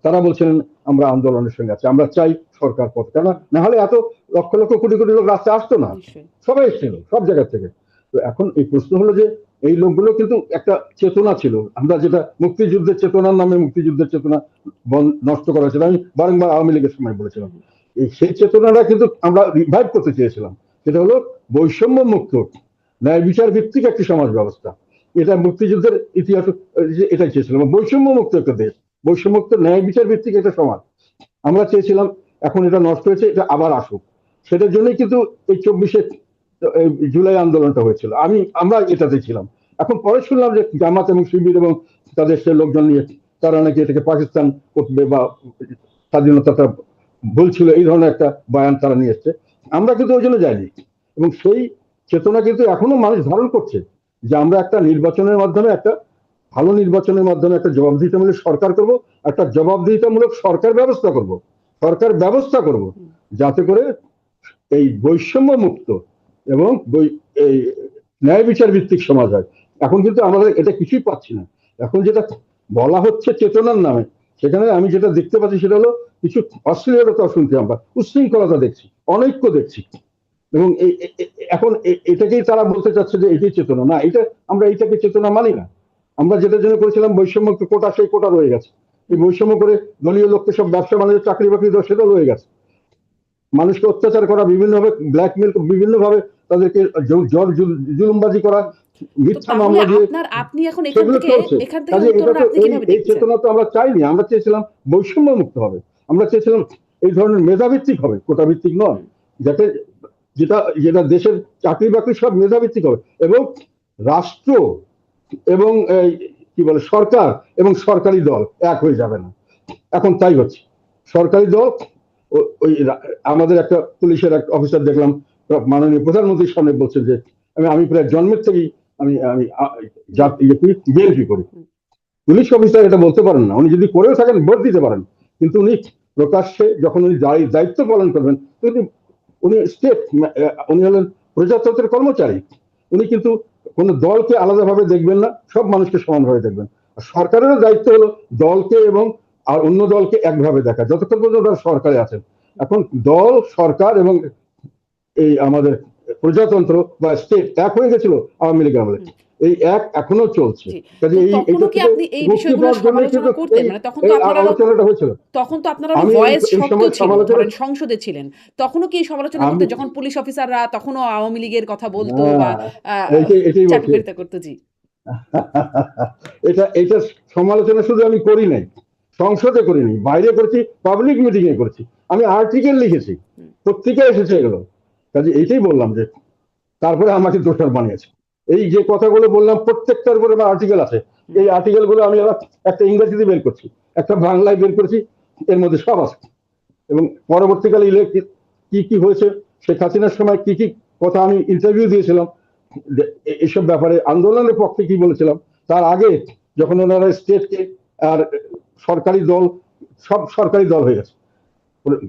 তারা বলছিলেন আমরা আন্দোলনের সঙ্গে আছি, আমরা চাই সরকার পথ, কেন হুম, না হলে এত লক্ষ লক্ষ কোটি কোটি লোক রাস্তায় আসতো না। নিশ্চয়ই। সবাই এসেছিল সব জায়গা থেকে। তো এখন এই প্রশ্ন হলো যে এই লোকগুলো কিন্তু একটা চেতনা ছিল, আমরা যেটা মুক্তিযুদ্ধের চেতনার নামে মুক্তিযুদ্ধের চেতনা নষ্ট করা হয়েছিল, আমি বারংবার আওয়ামী লীগের সময় হুম, বলেছিলাম। হুম, সেই চেতনাটা কিন্তু আমরা রিভাইভ করতে চেয়েছিলাম, সেটা হলো বৈষম্য মুক্ত, ন্যায় বিচার ভিত্তিক একটি সমাজ ব্যবস্থা। এটা মুক্তিযুদ্ধের ইতিহাস, এটাই চেয়েছিলাম বৈষম্য মুক্ত একটা দেশ, বৈষম্য মুক্ত ন্যায় বিচার ভিত্তিক একটা সমাজ আমরা চেয়েছিলাম। এখন এটা নষ্ট হয়েছে, এটা আবার আসুক। সেটার জন্যই কিন্তু এই 24শে জুলাই আন্দোলনটা হয়েছিল, আমরা এটাতে ছিলাম। এখন পরে শুনলাম যে জামাত এবং শিবির এবং তাদের সে লোকজন নিয়ে তারা নাকি এটাকে পাকিস্তান করবে বা স্বাধীনতাটা বলছিল, এই ধরনের একটা বয়ান তারা নিয়ে এসছে। আমরা কিন্তু ওই জন্য যাইনি, এবং সেই চেতনা কিন্তু এখনো মানুষ ধারণ করছে যে আমরা একটা নির্বাচনের মাধ্যমে, একটা ভালো নির্বাচনের মাধ্যমে একটা জবাবদিহিতামূলক সরকার করব, একটা জবাবদিহিতামূলক সরকার ব্যবস্থা করব, সরকার ব্যবস্থা করব, যাতে করে এই বৈষম্য মুক্ত এবং এই ন্যায় বিচার ভিত্তিক সমাজ হয়। এখন কিন্তু আমাদের এটা কিছুই পাচ্ছি না। এখন যেটা বলা হচ্ছে চেতনার নামে, সেখানে আমি যেটা দেখতে পাচ্ছি সেটা হলো কিছু অশ্লীলতা শুনছি, আমরা উচ্ছৃঙ্খলতা দেখছি, অনৈক্য দেখছি। এবং এখন এটাকেই তারা বলতে চাচ্ছে যে এটাই চেতনা। না, এটা আমরা এইটাকে চেতনা মানি না। আমরা যেটার জন্য করেছিলাম বৈষম্য কোটা, সেই কোটা রয়ে গেছে। এই বৈষম্য করে দলীয় লোককে সব ব্যবসা বাণিজ্য চাকরি বাকরি দেওয়া, সেটা রয়ে গেছে। মানুষকে অত্যাচার করা, বিভিন্নভাবে ব্ল্যাকমেল, বিভিন্নভাবে তাদেরকে জুলুমবাজি করা, তো মিথ্যা তাহলে মামলা দিয়ে, আপনি এখন সেগুলো চলছে। এখান থেকে কাজে এটা উত্তরণ তো আপনি কিভাবে এই দেখছেন? চেতনা তো আমরা চাইনি। আমরা চেয়েছিলাম বৈষম্য মুক্ত হবে, আমরা চেয়েছিলাম এই ধরনের মেধাভিত্তিক হবে, কোটা ভিত্তিক নয়, হুম, যাতে যেটা যেটা দেশের চাকরি বাকরি সব মেধাভিত্তিক হবে, এবং রাষ্ট্র এবং কি বলে সরকার এবং সরকারি দল এক হয়ে যাবে না। এখন তাই হচ্ছে। সরকারি দল ওই আমাদের একটা পুলিশের এক অফিসার দেখলাম মাননীয় প্রধানমন্ত্রীর সামনে বলছেন যে আমি প্রায় জন্মের থেকেই আমি আমি বিএনপি করি। হুম, পুলিশ অফিসার এটা বলতে পারেন না, উনি যদি করেও থাকেন ভোট দিতে পারেন, কিন্তু উনি প্রকাশ্যে যখন উনি দায়িত্ব পালন করবেন, কিন্তু উনি স্টেট, উনি হলেন প্রজাতন্ত্রের কর্মচারী। উনি কিন্তু কোন দলকে আলাদাভাবে দেখবেন না, সব মানুষকে সমানভাবে দেখবেন। আর সরকারেরও দায়িত্ব হলো দলকে এবং আর অন্য দলকে একভাবে দেখা, যতক্ষণ পর্যন্ত তারা সরকারে আছেন। এখন দল, সরকার এবং এই আমাদের প্রজাতন্ত্র বা স্টেট এক হয়ে গেছিল আওয়ামী লীগের আমলে, হুম। এই এক এখনো চলছে। জি। কাজে তো এই তখনও এটা কি থেকে আপনি এই মুক্তি বিষয়গুলো পাওয়ার জন্য সমালোচনা কিন্তু করতেন? এই মানে তখন তো এই আপনার আরো আলোচনাটা হয়েছিল। আমি ভয়েস এই শক্ত সময় ছিল। সমালোচনা, ধরেন সংসদে ছিলেন। তখনও কি এই সমালোচনা আমি করতেন যখন পুলিশ অফিসাররা তখনও আওয়ামী লীগের কথা বলতো বা হ্যাঁ, আ এটাই বলছি। চাটুকারিতা করত? জি। এটা সমালোচনা শুধু আমি করি নাই, সংসদে করিনি, বাইরে করেছি, পাবলিক মিটিং এ করেছি, আমি আর্টিকেল লিখেছি, হুম, পত্রিকায় এসেছে এগুলো। কাজে এইটাই বললাম যে তারপরে আমাকে দোষর বানিয়েছে। এই যে কথাগুলো বললাম প্রত্যেকটার উপরে আমার আর্টিকেল আছে। হুম। এই আর্টিকেল গুলো আমি আবার একটা ইংরেজিতে বের করছি, একটা বাংলায় বের করেছি, এর মধ্যে সব আছে। এবং পরবর্তীকালে কি কি হয়েছে, শেখ হাসিনার সময় কি কি কথা আমি ইন্টারভিউ দিয়েছিলাম, এসব ব্যাপারে আন্দোলনের পক্ষে কি বলেছিলাম, তার আগে যখন ওনারা স্টেটকে আর সরকারি দল, সব সরকারি দল হয়ে গেছে,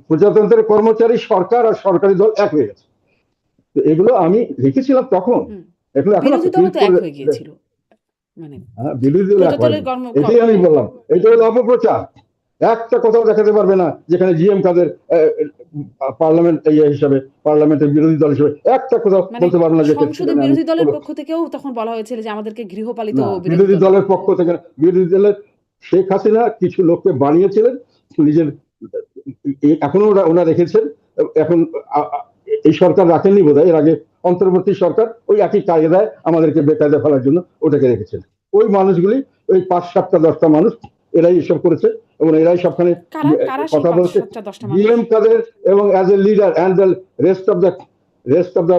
প্রজাতন্ত্রের কর্মচারী, সরকার আর সরকারি দল এক হয়ে গেছে। তো এগুলো আমি লিখেছিলাম তখন, হুম। এগুলো এখন বিরোধী আছে দলও প্রিন্ট তো এক করে। হয়ে গিয়েছিল। মানে বিরোধী দল এক প্রজাতন্ত্রের হয়নি, এটাই আমি বললাম। এটা হলো অপপ্রচার। একটা কথাও দেখাতে পারবে না যেখানে জিএম কাদের পার্লামেন্ট হিসাবে, পার্লামেন্টের বিরোধী দল হিসেবে একটা কথা মানে বলতে পারবো না যে সংসদে আমি বিরোধী দলের পক্ষ থেকেও তখন বলা হয়েছিল যে আমাদেরকে গৃহপালিত না, বিরোধী বিরোধী দল দলের বলা পক্ষ হয়। থেকে না। বিরোধী দলের শেখ হাসিনা কিছু লোককে বানিয়েছিলেন নিজের, এখনো ওরা রেখেছেন। এখন এই সরকার রাখেননি বোধহয়, এর আগে অন্তর্বর্তী সরকার ওই একই কায়দায় আমাদেরকে বেকায়দা ফেলার জন্য ওটাকে রেখেছেন। ওই মানুষগুলি, ওই ৫-৭টা-১০টা মানুষ, এরাই এসব করেছে এবং এরাই সবখানে কারা সেই কথা ৫ বলছে। ৭টা ১০ টা মানুষ? জিএম কাদের এবং as a leader and the rest of the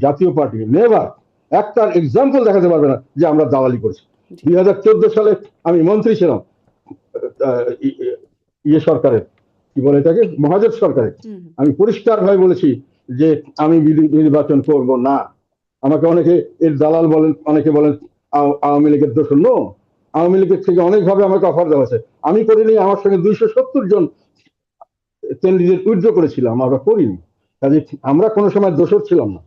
জাতীয় পার্টি নেভার একটার এক্সাম্পল দেখাতে পারবে না যে আমরা দালালি করছি। জি। ২০১৪ সালে আমি মন্ত্রী ছিলাম ইয়ে সরকারের, কি বলে এটাকে, মহাজোট সরকারের। হুম, হুম। আমি পরিষ্কার ভাবে বলেছি যে আমি নির্বাচন করব না। আমাকে অনেকে এর দালাল বলেন, অনেকে বলেন আওয়ামী লীগের দোষ। নো, আওয়ামী লীগের থেকে অনেকভাবে আমাকে অফার দেওয়া হয়েছে, আমি করিনি। আমার সঙ্গে ২৭০ জন ক্যান্ডিডেট উইথড্র করেছিলাম, আমরা করিনি। কাজে আমরা কোনো সময় দোষর ছিলাম না।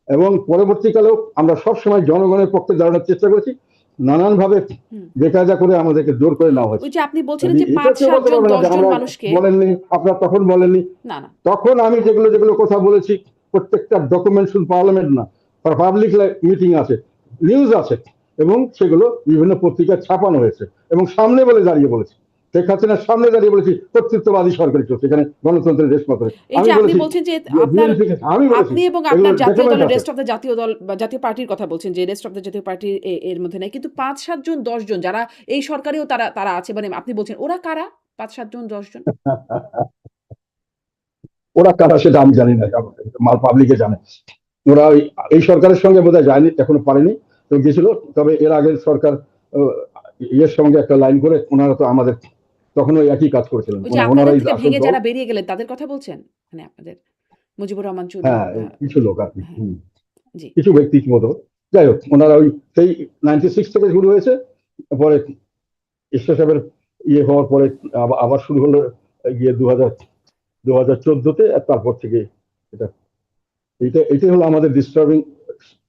এবং পরবর্তীকালেও আমরা সব সময় জনগণের পক্ষে দাঁড়ানোর চেষ্টা করেছি। নানানভাবে হুম। বেকায়দা করে আমাদেরকে জোর করে নেওয়া ওই হয়েছে। যে আপনি বলছিলেন কাজে যে এটা ৫ কেউ ৭ বলতে জন পারবে না ১০ যে জন আমরা মানুষকে বলেননি, আপনারা তখন বলেননি। না, না। তখন আমি যেগুলো যেগুলো কথা বলেছি প্রত্যেকটা ডকুমেন্ট শুধু পার্লামেন্ট না, পাবলিক মিটিং আছে, নিউজ আছে, এবং সেগুলো বিভিন্ন পত্রিকায় ছাপানো হয়েছে এবং সামনে বলে দাঁড়িয়ে বলেছি। শেখ হাসিনার সামনে দাঁড়িয়ে বলেছি কর্তৃত্ববাদী সরকারি চলছে, এখানে গণতন্ত্রের দেশ মতো। এই আমি যে আপনি বলেছি বলছেন যে আপনার আমি বলেছি, আপনি এবং এগুলো আপনার জাতীয় ডকুমেন্ট দলের আছে। রেস্ট অফ দ্য জাতীয় দল বা জাতীয় পার্টির কথা বলছেন যে রেস্ট অফ দ্য জাতীয় পার্টির এর মধ্যে নাই, কিন্তু ৫-৭ জন ১০ জন যারা এই সরকারেও তারা তারা আছে, মানে আপনি বলছেন ওরা কারা? ৫-৭ জন ১০ জন? ওরা কারা সেটা আমি জানি না, মাল পাবলিকে জানে। ওরা এই সরকারের সঙ্গে বোধহয় যায়নি, এখনো পারেনি, তো গেছিল। তবে এর আগের সরকার ইয়ের সঙ্গে একটা লাইন করে ওনারা তো আমাদের তখন ওই একই কাজ করেছিলেন, ওই যে আপনাদের ওনারাই থেকে আসল ভেঙে দল। যারা বেরিয়ে গেলেন তাদের কথা বলছেন? মানে আপনাদের মুজিবুর রহমান চৌধুরী হ্যাঁ, কিছু লোক আর কি, হ্যাঁ, জি। কিছু ব্যক্তি মতো। যাই হোক, ওনারা ওই সেই 96 থেকে শুরু হয়েছে, পরে ঈশ্বর সাহেবের ইয়ে হওয়ার পরে আবার শুরু হলো গিয়ে 2014-তে, আর তারপর থেকে এটা এটাই হলো আমাদের ডিস্টার্বিং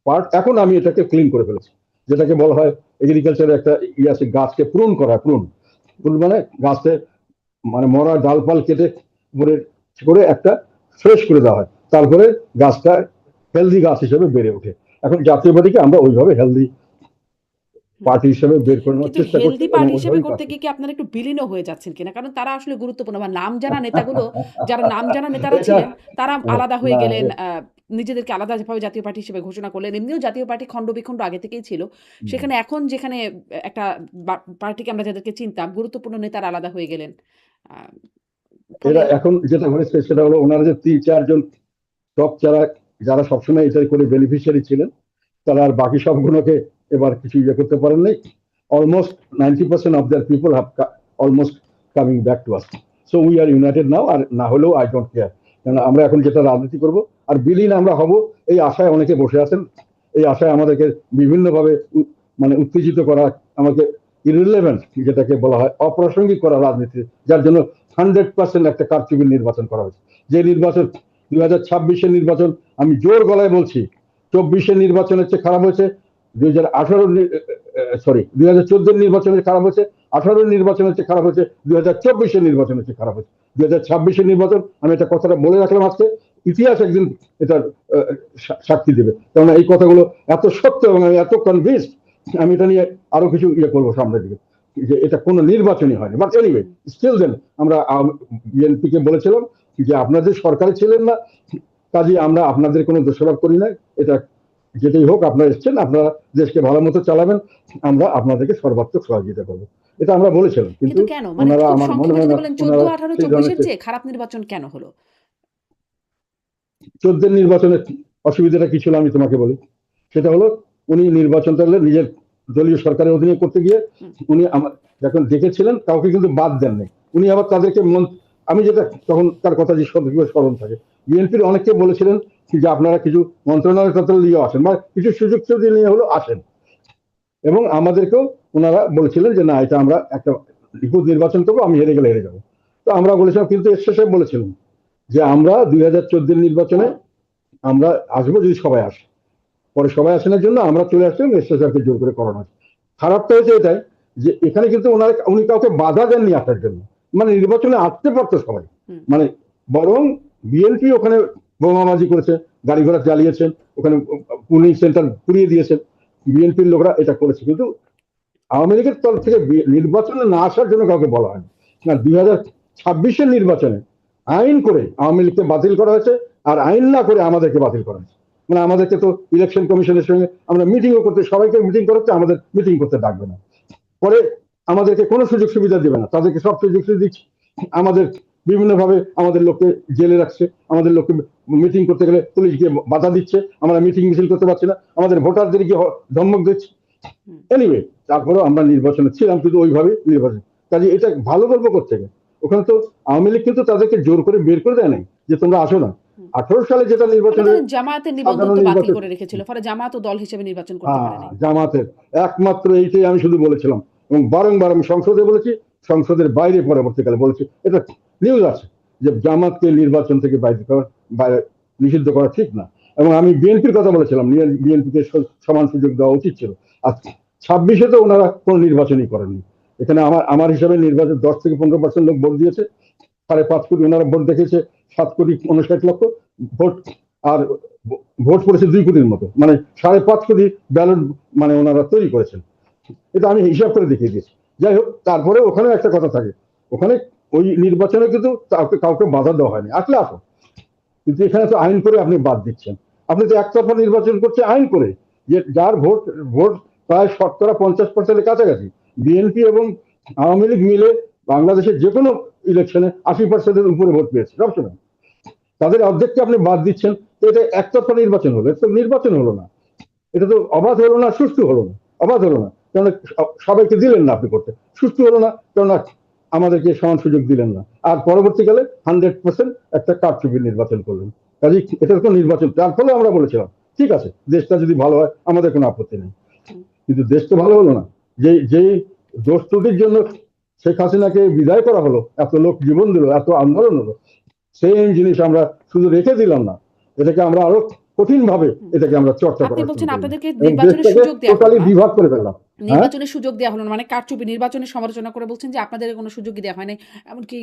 পার্ট। এখন আমি এটাকে ক্লিন করে ফেলেছি, যেটাকে বলা হয় এগ্রিকালচারের একটা ইয়ে আছে, গাছকে প্রুন করা। প্রুন প্রুন মানে গাছে মানে মরা ডালপাল কেটে করে করে একটা ফ্রেশ করে দেওয়া হয়, তারপরে গাছটা হেলদি গাছ হিসেবে বেড়ে ওঠে। এখন জাতীয় পার্টিকে আমরা ওইভাবে হেলদি হুম। পার্টি হিসেবে বের করানোর কিন্তু চেষ্টা করছি হেলদি এবং পার্টি হিসেবে ওইভাবেই কাজ করতে করছি। গিয়ে কি আপনারা একটু বিলীনও হয়ে যাচ্ছেন কিনা? কারণ তারা আসলে গুরুত্বপূর্ণ বা নাম জানা নেতাগুলো, যারা নাম জানা নেতারা এটা ছিলেন, তারা আলাদা হয়ে না, গেলেন, নিজেদেরকে আলাদাভাবে জাতীয় পার্টি হিসেবে ঘোষণা করলেন। এমনিও জাতীয় পার্টি খন্ড-বিখন্ড আগে থেকেই ছিল। সেখানে এখন যেখানে একটা পার্টিকে আমরা যাদেরকে চিনতাম, গুরুত্বপূর্ণ নেতারা আলাদা হয়ে গেলেন। আ ফলে এরা এখন যেটা হয়েছে সেটা হলো ওনারা যে 3-4 জন টপ যারা সবসময় এটা করে বেনিফিশিয়ারি ছিলেন, তারা আর বাকি সবগুলোকে এবার কিছু ইয়ে করতে পারেন নাই। Almost 90% of their people have almost coming back to us. So we are united now. আর না হলেও আই ডোন্ট কেয়ার, কারণ আমরা এখন যেটা রাজনীতি করব আর বিলীন আমরা হব, এই আশায় অনেকে বসে আছেন। এই আশায় আমাদেরকে বিভিন্নভাবে মানে উত্তেজিত করা, আমাকে ইররিলেভেন্ট যেটাকে বলা হয় অপ্রাসঙ্গিক করা রাজনীতি, যার জন্য 100% একটা কারচুপির নির্বাচন করা হয়েছে। যে নির্বাচন 2026-এর নির্বাচন, আমি জোর গলায় বলছি, 24-এর নির্বাচনের চেয়ে খারাপ হয়েছে। 2014 নির্বাচনের খারাপ হয়েছে, 18 নির্বাচনের চেয়ে খারাপ হয়েছে, 2024-এর নির্বাচনের চেয়ে খারাপ হয়েছে। 2026-এর নির্বাচন, আমি একটা কথাটা বলে রাখলাম আজকে, ইতিহাস একদিন এটার সাক্ষী দেবে, কেননা এই কথাগুলো এত সত্য এবং আমি এত কনভিন্সড। আমি এটা নিয়ে আরো কিছু ইয়ে করবো সামনের দিকে, যে এটা কোনো নির্বাচনই হয়নি। বাট এনিওয়ে, স্টিল দেন আমরা বিএনপি কে বলেছিলাম যে আপনাদের সরকারে ছিলেন না, কাজে আমরা আপনাদের কোনো দোষারোপ করি না। এটা যেটাই হোক, আপনারা এসছেন, আপনারা দেশকে ভালো মতো চালাবেন, আমরা আপনাদেরকে সর্বাত্মক সহযোগিতা করবো, এটা আমরা বলেছিলাম। কিন্তু কিন্তু কেন? মানে ওনারা, খুব আমার মনে সংক্ষেপে হয় যদি না বলেন, ১৪, ওনারা ১৮, সেই ২৪ ধরনের এর চেয়ে খারাপ নির্বাচন কেন হলো? 14 নির্বাচনের অসুবিধাটা কি ছিল আমি তোমাকে বলি। সেটা হলো, উনি নির্বাচনটা হলে নিজের দলীয় সরকারের অধীনে করতে গিয়ে হুম, উনি আমার যখন দেখেছিলেন কাউকে কিন্তু বাদ দেননি। উনি আবার তাদেরকে আমি যেটা তখন তার কথা যে স্মরণ থাকে, বিএনপির অনেককে বলেছিলেন যে আপনারা কিছু মন্ত্রণালয় তন্ত্র নিয়ে আসেন বা কিছু সুযোগ সুবিধা নিয়ে হলো আসেন, এবং আমাদেরকেও ওনারা বলেছিলেন যে না, এটা আমরা একটা নিখুঁত নির্বাচন করবো, আমি হেরে গেলে হেরে যাবো। তো আমরা বলেছিলাম, কিন্তু এর শেষে বলেছিলাম যে আমরা 2014 নির্বাচনে আমরা আসবো যদি সবাই আসে। পরে সবাই আসেনার জন্য আমরা চলে আসছিলাম, এসএসআরকে জোর করে করানো হয়েছে। খারাপটা হয়েছে এটাই যে এখানে কিন্তু উনি কাউকে বাধা দেননি আসার জন্য, মানে নির্বাচনে আসতে পারতো সবাই। হুম। মানে বরং বিএনপি ওখানে বোমাবাজি করেছে, গাড়ি ঘোড়া চালিয়েছেন, ওখানে পুলিশ সেন্টার পুড়িয়ে দিয়েছেন, বিএনপির লোকরা এটা করেছে। কিন্তু আওয়ামী লীগের তরফ থেকে নির্বাচনে না আসার জন্য কাউকে বলা হয়নি না। 2026-এর নির্বাচনে আইন করে আওয়ামী লীগকে বাতিল করা হয়েছে, আর আইন না করে আমাদেরকে বাতিল করা হয়েছে। মানে আমাদেরকে তো ইলেকশন কমিশনের সঙ্গে আমরা মিটিংও করতে, সবাইকে মিটিং করাচ্ছে, আমাদের মিটিং করতে ডাকবে না। পরে আমাদেরকে কোনো সুযোগ সুবিধা দেবে না, তাদেরকে সব সুযোগ সুবিধা দিচ্ছে। আমাদের বিভিন্নভাবে আমাদের লোককে জেলে রাখছে, আমাদের লোককে মিটিং করতে গেলে পুলিশ গিয়ে বাধা দিচ্ছে, আমরা মিটিং মিছিল করতে পারছি না, আমাদের ভোটারদের গিয়ে ধমক দিচ্ছে। হুম। এনিওয়ে, তারপরেও আমরা নির্বাচনে ছিলাম, কিন্তু ওইভাবে নির্বাচন। কাজে এটা ভালো বলবো কোথেকে, ওখানে তো আওয়ামী লীগ কিন্তু তাদেরকে জোর করে বের করে দেয় নাই যে তোমরা আসো না। হুম। 18 সালে যেটা আমরা নির্বাচনে জানেন জামায়াতের নিবন্ধন সাধারণ তো বাতিল নির্বাচন, করে রেখেছিল। ফলে জামায়াতও দল হিসেবে নির্বাচন করতে পারে নাই। জামাতের একমাত্র এইটাই আমি শুধু বলেছিলাম, এবং বারংবার আমি সংসদে বলেছি, সংসদের বাইরে পরবর্তীকালে বলেছি, এটা নিউজ আছে যে জামাতকে নির্বাচন থেকে বাইরে নিষিদ্ধ করা ঠিক না। এবং আমি বিএনপির কথা বলেছিলাম, বিএনপিকে সমান সুযোগ দেওয়া উচিত ছিল। আর 26-এ তো ওনারা কোনো নির্বাচনই করেননি। এখানে আমার হিসাবে নির্বাচন 10 থেকে 15% লোক ভোট দিয়েছে, 5.5 কোটি, ওনারা ভোট দেখেছে 7,59,00,000 ভোট, আর ভোট পড়েছে 2 কোটির মতো, মানে 5.5 কোটি ব্যালট মানে ওনারা তৈরি করেছেন। এটা আমি হিসাব করে দেখিয়ে দিয়েছি। যাই হোক, তারপরে ওখানে একটা কথা থাকে, ওখানে ওই নির্বাচনে কিন্তু কাউকে কাউকে বাধা দেওয়া হয়নি, আসলে আসো, কিন্তু এখানে তো আইন করে আপনি বাদ দিচ্ছেন। আপনি তো একতরফা নির্বাচন করছে আইন করে, যে যার ভোট ভোট প্রায় 50% কাছাকাছি। বিএনপি এবং আওয়ামী লীগ মিলে বাংলাদেশের যে কোনো ইলেকশনে 80%-এর উপরে ভোট পেয়েছে সবসময়। তাদের অর্ধেককে আপনি বাদ দিচ্ছেন, তো এটা একতরফা নির্বাচন হলো, এটা তো নির্বাচন হলো না, এটা তো অবাধ হলো না, সুষ্ঠু হলো না, অবাধ হলো না, কারণ সবাইকে দিলেন না আপনি করতে, সুষ্ঠু হলো না, কারণ আমাদেরকে সমান সুযোগ দিলেন না। আর পরবর্তীকালে 100% একটা কারচুপি নির্বাচন করলেন। কাজে এটার কোনো নির্বাচন, তার ফলে আমরা বলেছিলাম ঠিক আছে, দেশটা যদি ভালো হয় আমাদের কোনো আপত্তি নেই, কিন্তু দেশ তো ভালো হলো না। যেই দোষ ত্রুটির জন্য শেখ হাসিনাকে বিদায় করা হলো, এত লোক জীবন দিল, এত আন্দোলন হলো, সেই জিনিস আমরা শুধু রেখে দিলাম না, এটাকে আমরা আরো কঠিন ভাবে এটাকে আমরা চর্চা আপনি করা শুরু বলছেন করলাম আপনাদেরকে এবং নির্বাচনের দেশটাকে সুযোগ দেয়া হলো টোটালি না। বিভাগ করে ফেললাম। হ্যাঁ, নির্বাচনের সুযোগ দেয়া হলো না মানে কারচুপি, নির্বাচনের সমালোচনা করে বলছেন যে আপনাদের কোনো সুযোগই দেয়া হয় নাই। এমনকি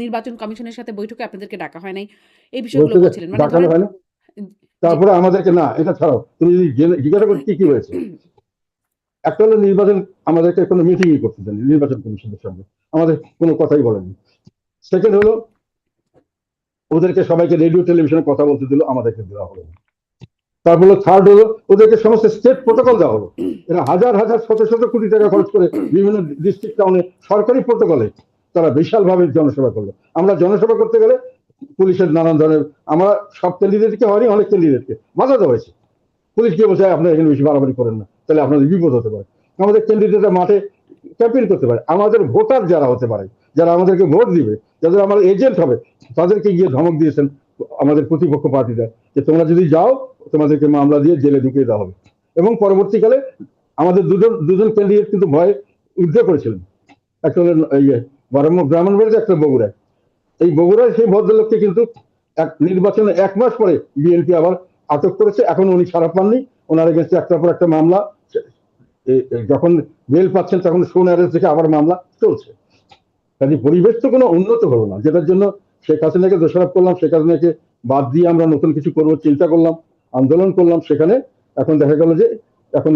নির্বাচন কমিশনের সাথে বৈঠকে আপনাদেরকে ডাকা হয় নাই। এই বিষয়গুলো বলছে যে বলছিলেন। মানে দেখানো ধরেন হয় না, জি তারপরে আমাদেরকে না, এটা ছাড়াও তুমি যদি জিজ্ঞাসা করো কি কি হয়েছে, একটা হলো নির্বাচন আমাদেরকে কোনো মিটিংই করতে দেননি নির্বাচন কমিশনের সঙ্গে, আমাদের কোনো কথাই বলেনি। সেকেন্ড হলো ওদেরকে সবাইকে রেডিও টেলিভিশনে কথা বলতে দিল, আমাদেরকে দেওয়া হলো না। তারপরে থার্ড হলো ওদেরকে সমস্ত স্টেট প্রোটোকল দেওয়া হলো, এরা হাজার হাজার শত শত কোটি টাকা খরচ করে বিভিন্ন ডিস্ট্রিক্ট টাউনে সরকারি প্রোটোকলে তারা বিশাল ভাবে জনসভা করলো। আমরা জনসভা করতে গেলে পুলিশের নানান ধরনের, আমরা সব ক্যান্ডিডেটকে হয়নি, অনেক ক্যান্ডিডেটকে বাধা দেওয়া হয়েছে। পুলিশ গিয়ে বলছে আপনারা এখানে বেশি বাড়াবাড়ি করেন না, তাহলে আপনাদের বিপদ হতে পারে। আমাদের ক্যান্ডিডেটরা মাঠে ক্যাম্পেইন করতে পারে, আমাদের ভোটার যারা হতে পারে, যারা আমাদেরকে ভোট দিবে, যাদের আমার এজেন্ট হবে, তাদেরকে গিয়ে ধমক দিয়েছেন আমাদের প্রতিপক্ষ পার্টিরা, যে তোমরা যদি যাও তোমাদেরকে মামলা দিয়ে জেলে ঢুকিয়ে দেওয়া হবে। এবং পরবর্তীকালে আমাদের দুজন দুজন ক্যান্ডিডেট কিন্তু ভয়ে উদ্ধার করেছিলেন, একটা হলেন ইয়ে ব্রাহ্মণবাড়িতে, একটা বগুড়ায়। এই বগুড়ার সেই ভদ্রলোককে কিন্তু নির্বাচনের 1 মাস পরে বিএনপি আবার আটক করেছে, এখন উনি ছাড়া পাননি, ওনার এগেন্সে একটার পর একটা মামলা, যখন বেল পাচ্ছেন তখন শোন অ্যারেস্ট থেকে আবার মামলা চলছে। কাজে পরিবেশ তো কোনো উন্নত হলো না, যেটার জন্য শেখ হাসিনাকে দোষারোপ করলাম, শেখ হাসিনাকে বাদ দিয়ে আমরা নতুন কিছু করবো চিন্তা করলাম, আন্দোলন করলাম, সেখানে এখন দেখা গেল যে এখন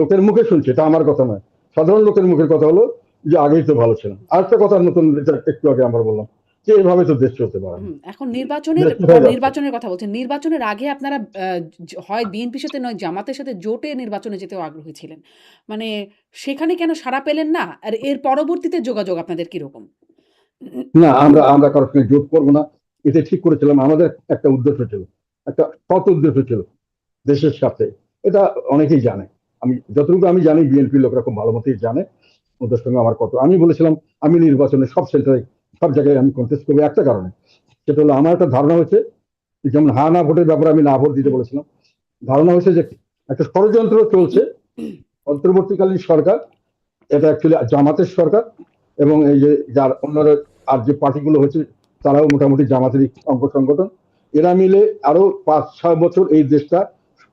লোকের মুখে শুনছে, এটা আমার কথা নয়, সাধারণ লোকের মুখের কথা হলো যে আগেই তো ভালো ছিল। আরেকটা কথা নতুন, একটু আগে আমরা বললাম যে এভাবে তো দেশ চলতে পারে না, এখন নির্বাচনের দেশ কোথায় যাচ্ছে। নির্বাচনের কথা বলছেন। নির্বাচনের আগে আপনারা হয় বিএনপির সাথে নয় জামাতের সাথে জোটে নির্বাচনে যেতেও আগ্রহী ছিলেন। মানে সেখানে কেন সাড়া পেলেন না? আর এর পরবর্তীতে যোগাযোগ আপনাদের কিরকম? না, আমরা আমরা কারোর সঙ্গে জোট করবো না, এটা ঠিক করেছিলাম। আমাদের একটা উদ্দেশ্য ছিল, একটা সৎ উদ্দেশ্য ছিল দেশের সাথে, এটা অনেকেই জানে। আমি যতটুকু আমি জানি, বিএনপি লোকরা খুব ভালো মতোই জানে ওদের সঙ্গে আমার কত। আমি বলেছিলাম আমি নির্বাচনে সব সেন্টারে সব জায়গায় আমি কন্টেস্ট করবো একটা কারণে, সেটা হলো আমার একটা ধারণা হচ্ছে, যেমন হা না ভোটের ব্যাপারে আমি না ভোট দিতে বলেছিলাম, ধারণা হচ্ছে যে একটা ষড়যন্ত্র চলছে অন্তর্বর্তীকালীন সরকার, এটা অ্যাকচুয়ালি জামাতের সরকার, এবং এই যে যার অন্যরা আর যে পার্টিগুলো হচ্ছে তারাও মোটামুটি জামাতেরই অঙ্গ সংগঠন, এরা মিলে আরো 5-6 বছর এই দেশটা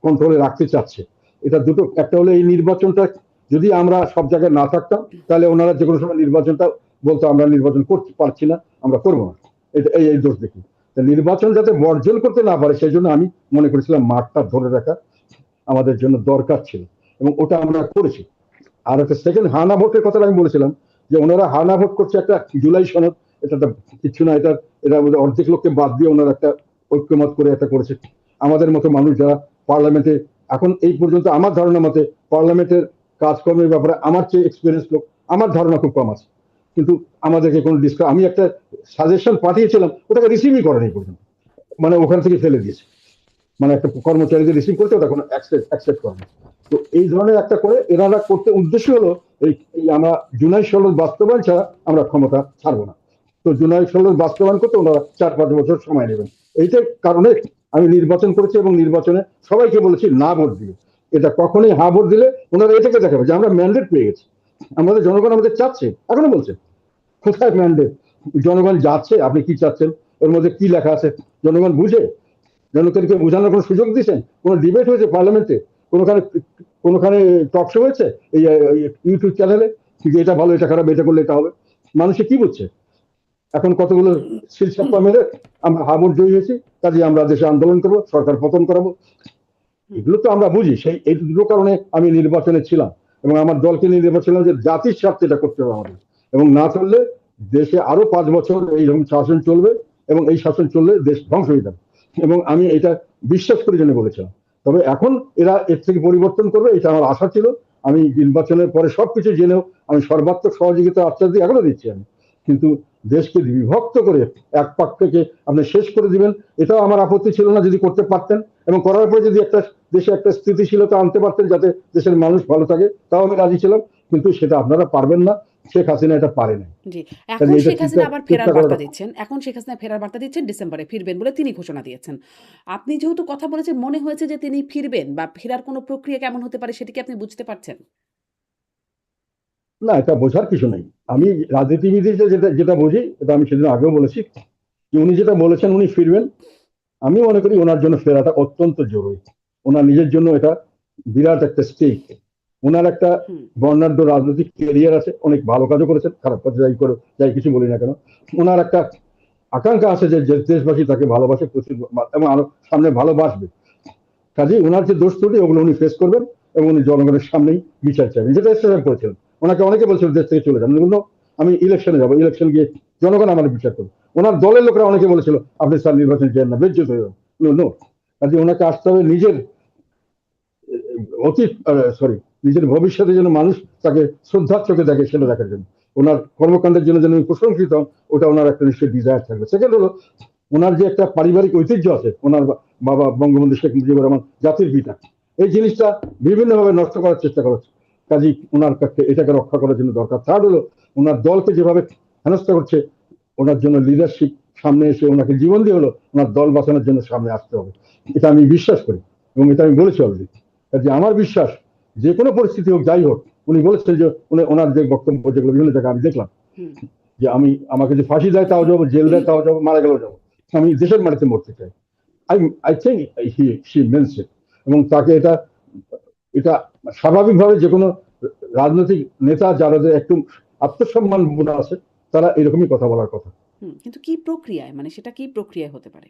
কন্ট্রোলে রাখতে চাচ্ছে। এটা দুটো, একটা হলো এই নির্বাচনটা যদি আমরা সব জায়গায় না থাকতাম, তাহলে ওনারা যে কোনো সময় নির্বাচনটা বলতো আমরা নির্বাচন করতে পারছি না, আমরা করবো না, এটা এই দোষ দেখি। নির্বাচন যাতে বর্জন করতে না পারে সেই জন্য আমি মনে করেছিলাম মাঠটা ধরে রাখা আমাদের জন্য দরকার ছিল, এবং ওটা আমরা করেছি। আর একটা সেকেন্ড হানা ভোটের কথা আমি বলেছিলাম, যে ওনারা হানা ভোট করছে একটা জুলাই সনদ, এটা কিছু না, এটা অর্ধেক লোককে বাদ দিয়ে ওনারা একটা ঐক্যমত করে একটা করেছে। আমাদের মতো মানুষ যারা পার্লামেন্টে এখন এই পর্যন্ত আমার ধারণা মতে পার্লামেন্টের কাজকর্মের ব্যাপারে আমার চেয়ে এক্সপিরিয়েন্স লোক আমার ধারণা খুব কম আছে, কিন্তু আমাদেরকে কোনো ডিসকাস, আমি একটা সাজেশন পাঠিয়েছিলাম, ওটাকে রিসিভই করেনি এই পর্যন্ত, মানে ওখান থেকে ফেলে দিয়েছে, মানে একটা কর্মচারীদের রিসিভ করতে ওটা কোনো অ্যাকসেপ্ট করে না। তো এই ধরনের একটা করে এনারা করতে উদ্দেশ্য হলো এই আমরা জুলাই সনদ বাস্তবায়ন ছাড়া আমরা ক্ষমতা ছাড়বো না। তো জুলাই সনদ বাস্তবায়ন করতে ওনারা 4-5 বছর সময় নেবেন, এইটার কারণে আমি নির্বাচন করেছি, এবং নির্বাচনে সবাইকে বলেছি না ভোট দিবে। এটা কখনোই হা ভোট দিলে ওনারা এটাকে দেখাবে যে আমরা ম্যান্ডেট পেয়ে গেছি, আমাদের জনগণ আমাদের চাচ্ছে, এখনো বলছে কোথায় ম্যান্ডেট, জনগণ যাচ্ছে, আপনি কি চাচ্ছেন, ওর মধ্যে কি লেখা আছে জনগণ বুঝে, জনগণকে বোঝানোর কোনো সুযোগ দিয়েছেন, কোনো ডিবেট হয়েছে পার্লামেন্টে, কোনোখানে কোনোখানে টক শো হয়েছে এই ইউটিউব চ্যানেলে, যে এটা ভালো এটা খারাপ, এটা করলে এটা হবে, মানুষে কি বুঝছে? এখন কতগুলো শিলচাপ্পা মেরে আমরা হাবুর জয়ী হয়েছি, কাজে আমরা দেশে আন্দোলন করবো, সরকার পতন করাবো, এগুলো তো আমরা বুঝি। সেই এই দুটো কারণে আমি নির্বাচনে ছিলাম, এবং আমার দলকে নিয়ে নির্বাচন যে জাতির স্বার্থে এটা করতে হবে আমাদের, এবং না চললে দেশে আরো 5 বছর এইরকম শাসন চলবে, এবং এই শাসন চললে দেশ ধ্বংস হয়ে যাবে, এবং আমি এটা বিশ্বাস করে জন্য বলেছিলাম। তবে এখন এরা এর থেকে পরিবর্তন করবে, এটা আমার আশা ছিল। আমি নির্বাচনের পরে সবকিছু জেনেও আমি সর্বাত্মক সহযোগিতা আশ্বাস দিয়ে এখনো দিচ্ছি আমি, কিন্তু দেশকে বিভক্ত করে এক পাক থেকে আপনি শেষ করে দিবেন, এটাও আমার আপত্তি ছিল না যদি করতে পারতেন, এবং করার পরে যদি একটা দেশে একটা স্থিতিশীলতা আনতে পারতেন যাতে দেশের মানুষ ভালো থাকে, তাও আমি রাজি ছিলাম। কিন্তু সেটা আপনারা পারবেন না, শেখ হাসিনা এটা পারে নাই। জি। কাজে এখন এটা শেখ হাসিনা চিন্তা আবার চিন্তা ফেরার বার্তা করাটা দিচ্ছেন। এখন শেখ হাসিনা ফেরার বার্তা দিচ্ছেন, ডিসেম্বরে ফিরবেন বলে তিনি ঘোষণা দিয়েছেন। আপনি যেহেতু কথা বলেছেন, মনে হয়েছে যে তিনি ফিরবেন বা ফেরার কোনো প্রক্রিয়া কেমন হতে পারে সেটি কি আপনি বুঝতে পারছেন? না, এটা বোঝার কিছু নেই। আমি হুম, রাজনীতিবিদদের যেটা যেটা বুঝি, এটা আমি সেদিন আগেও বলেছি, যে উনি যেটা বলেছেন উনি ফিরবেন। আমি মনে করি ওনার জন্য ফেরাটা অত্যন্ত জরুরি। ওনার নিজের জন্য এটা বিরাট একটা স্টেক। ওনার একটা হুম, বর্ণাঢ্য রাজনৈতিক ক্যারিয়ার আছে, অনেক ভালো কাজও করেছেন, খারাপ কাজ যাই করে যাই কিছু বলি না কেন। ওনার একটা আকাঙ্ক্ষা আছে যে যে দেশবাসী তাকে ভালোবাসে প্রচুর, এবং আরো সামনে ভালোবাসবে। কাজেই ওনার যে দোষ ত্রুটি ওগুলো উনি ফেস করবেন, এবং উনি জনগণের সামনেই বিচার চাইবেন, যেটা এসএসএফ করেছিলেন। ওনাকে অনেকে বলছিল দেশ থেকে চলে যান, উনি বললো আমি ইলেকশনে যাবো, ইলেকশন গিয়ে জনগণ আমার বিচার করবে। ওনার দলের লোকরা অনেকে বলেছিল আপনি স্যার নির্বাচন চেন না, বেজ্জত হয়ে যাবেন। নো, কাজে ওনাকে আসতে হবে নিজের অতীত, সরি, নিজের ভবিষ্যতে যেন মানুষ তাকে শ্রদ্ধার চোখে দেখে, সেটা দেখার জন্য, ওনার কর্মকাণ্ডের জন্য যেন প্রশংসিত হন, ওটা ওনার একটা নিশ্চয়ই ডিজায়ার থাকবে। সেকেন্ড হলো, ওনার যে একটা পারিবারিক ঐতিহ্য আছে, ওনার বাবা বঙ্গবন্ধু শেখ মুজিবুর রহমান জাতির পিতা, এই জিনিসটা বিভিন্নভাবে নষ্ট করার চেষ্টা করেছে। কাজী ওনার কাছে এটাকে রক্ষা করার জন্য দরকার। থার্ড হলো, ওনার দলকে যেভাবে হেনস্থা করছে, ওনার জন্য লিডারশিপ সামনে এসে ওনাকে জীবন দিয়ে হলো ওনার দল বাঁচানোর জন্য সামনে আসতে হবে। এটা আমি বিশ্বাস করি, এবং এটা আমি বলেছি অলরেডি। কাজে আমার বিশ্বাস, যে কোনো পরিস্থিতি হোক যাই হোক, উনি বলেছেন যে উনি ওনার যে বক্তব্য যেগুলো বিভিন্ন জায়গায় আমি দেখলাম, হুম, যে আমি আমাকে যে ফাঁসি দেয় তাও যাবো, জেল দেয় তাও যাবো, মারা গেলেও যাবো, আমি দেশের মাটিতে মরতে চাই। I I think she means ইট। এবং তাকে এটা এটা স্বাভাবিকভাবে যে কোনো রাজনৈতিক নেতা যারা যে একটু আত্মসম্মান বোধ আছে, তারা এরকমই কথা বলার কথা। হুম। কিন্তু কি প্রক্রিয়ায়? মানে সেটা কি প্রক্রিয়ায় হতে পারে?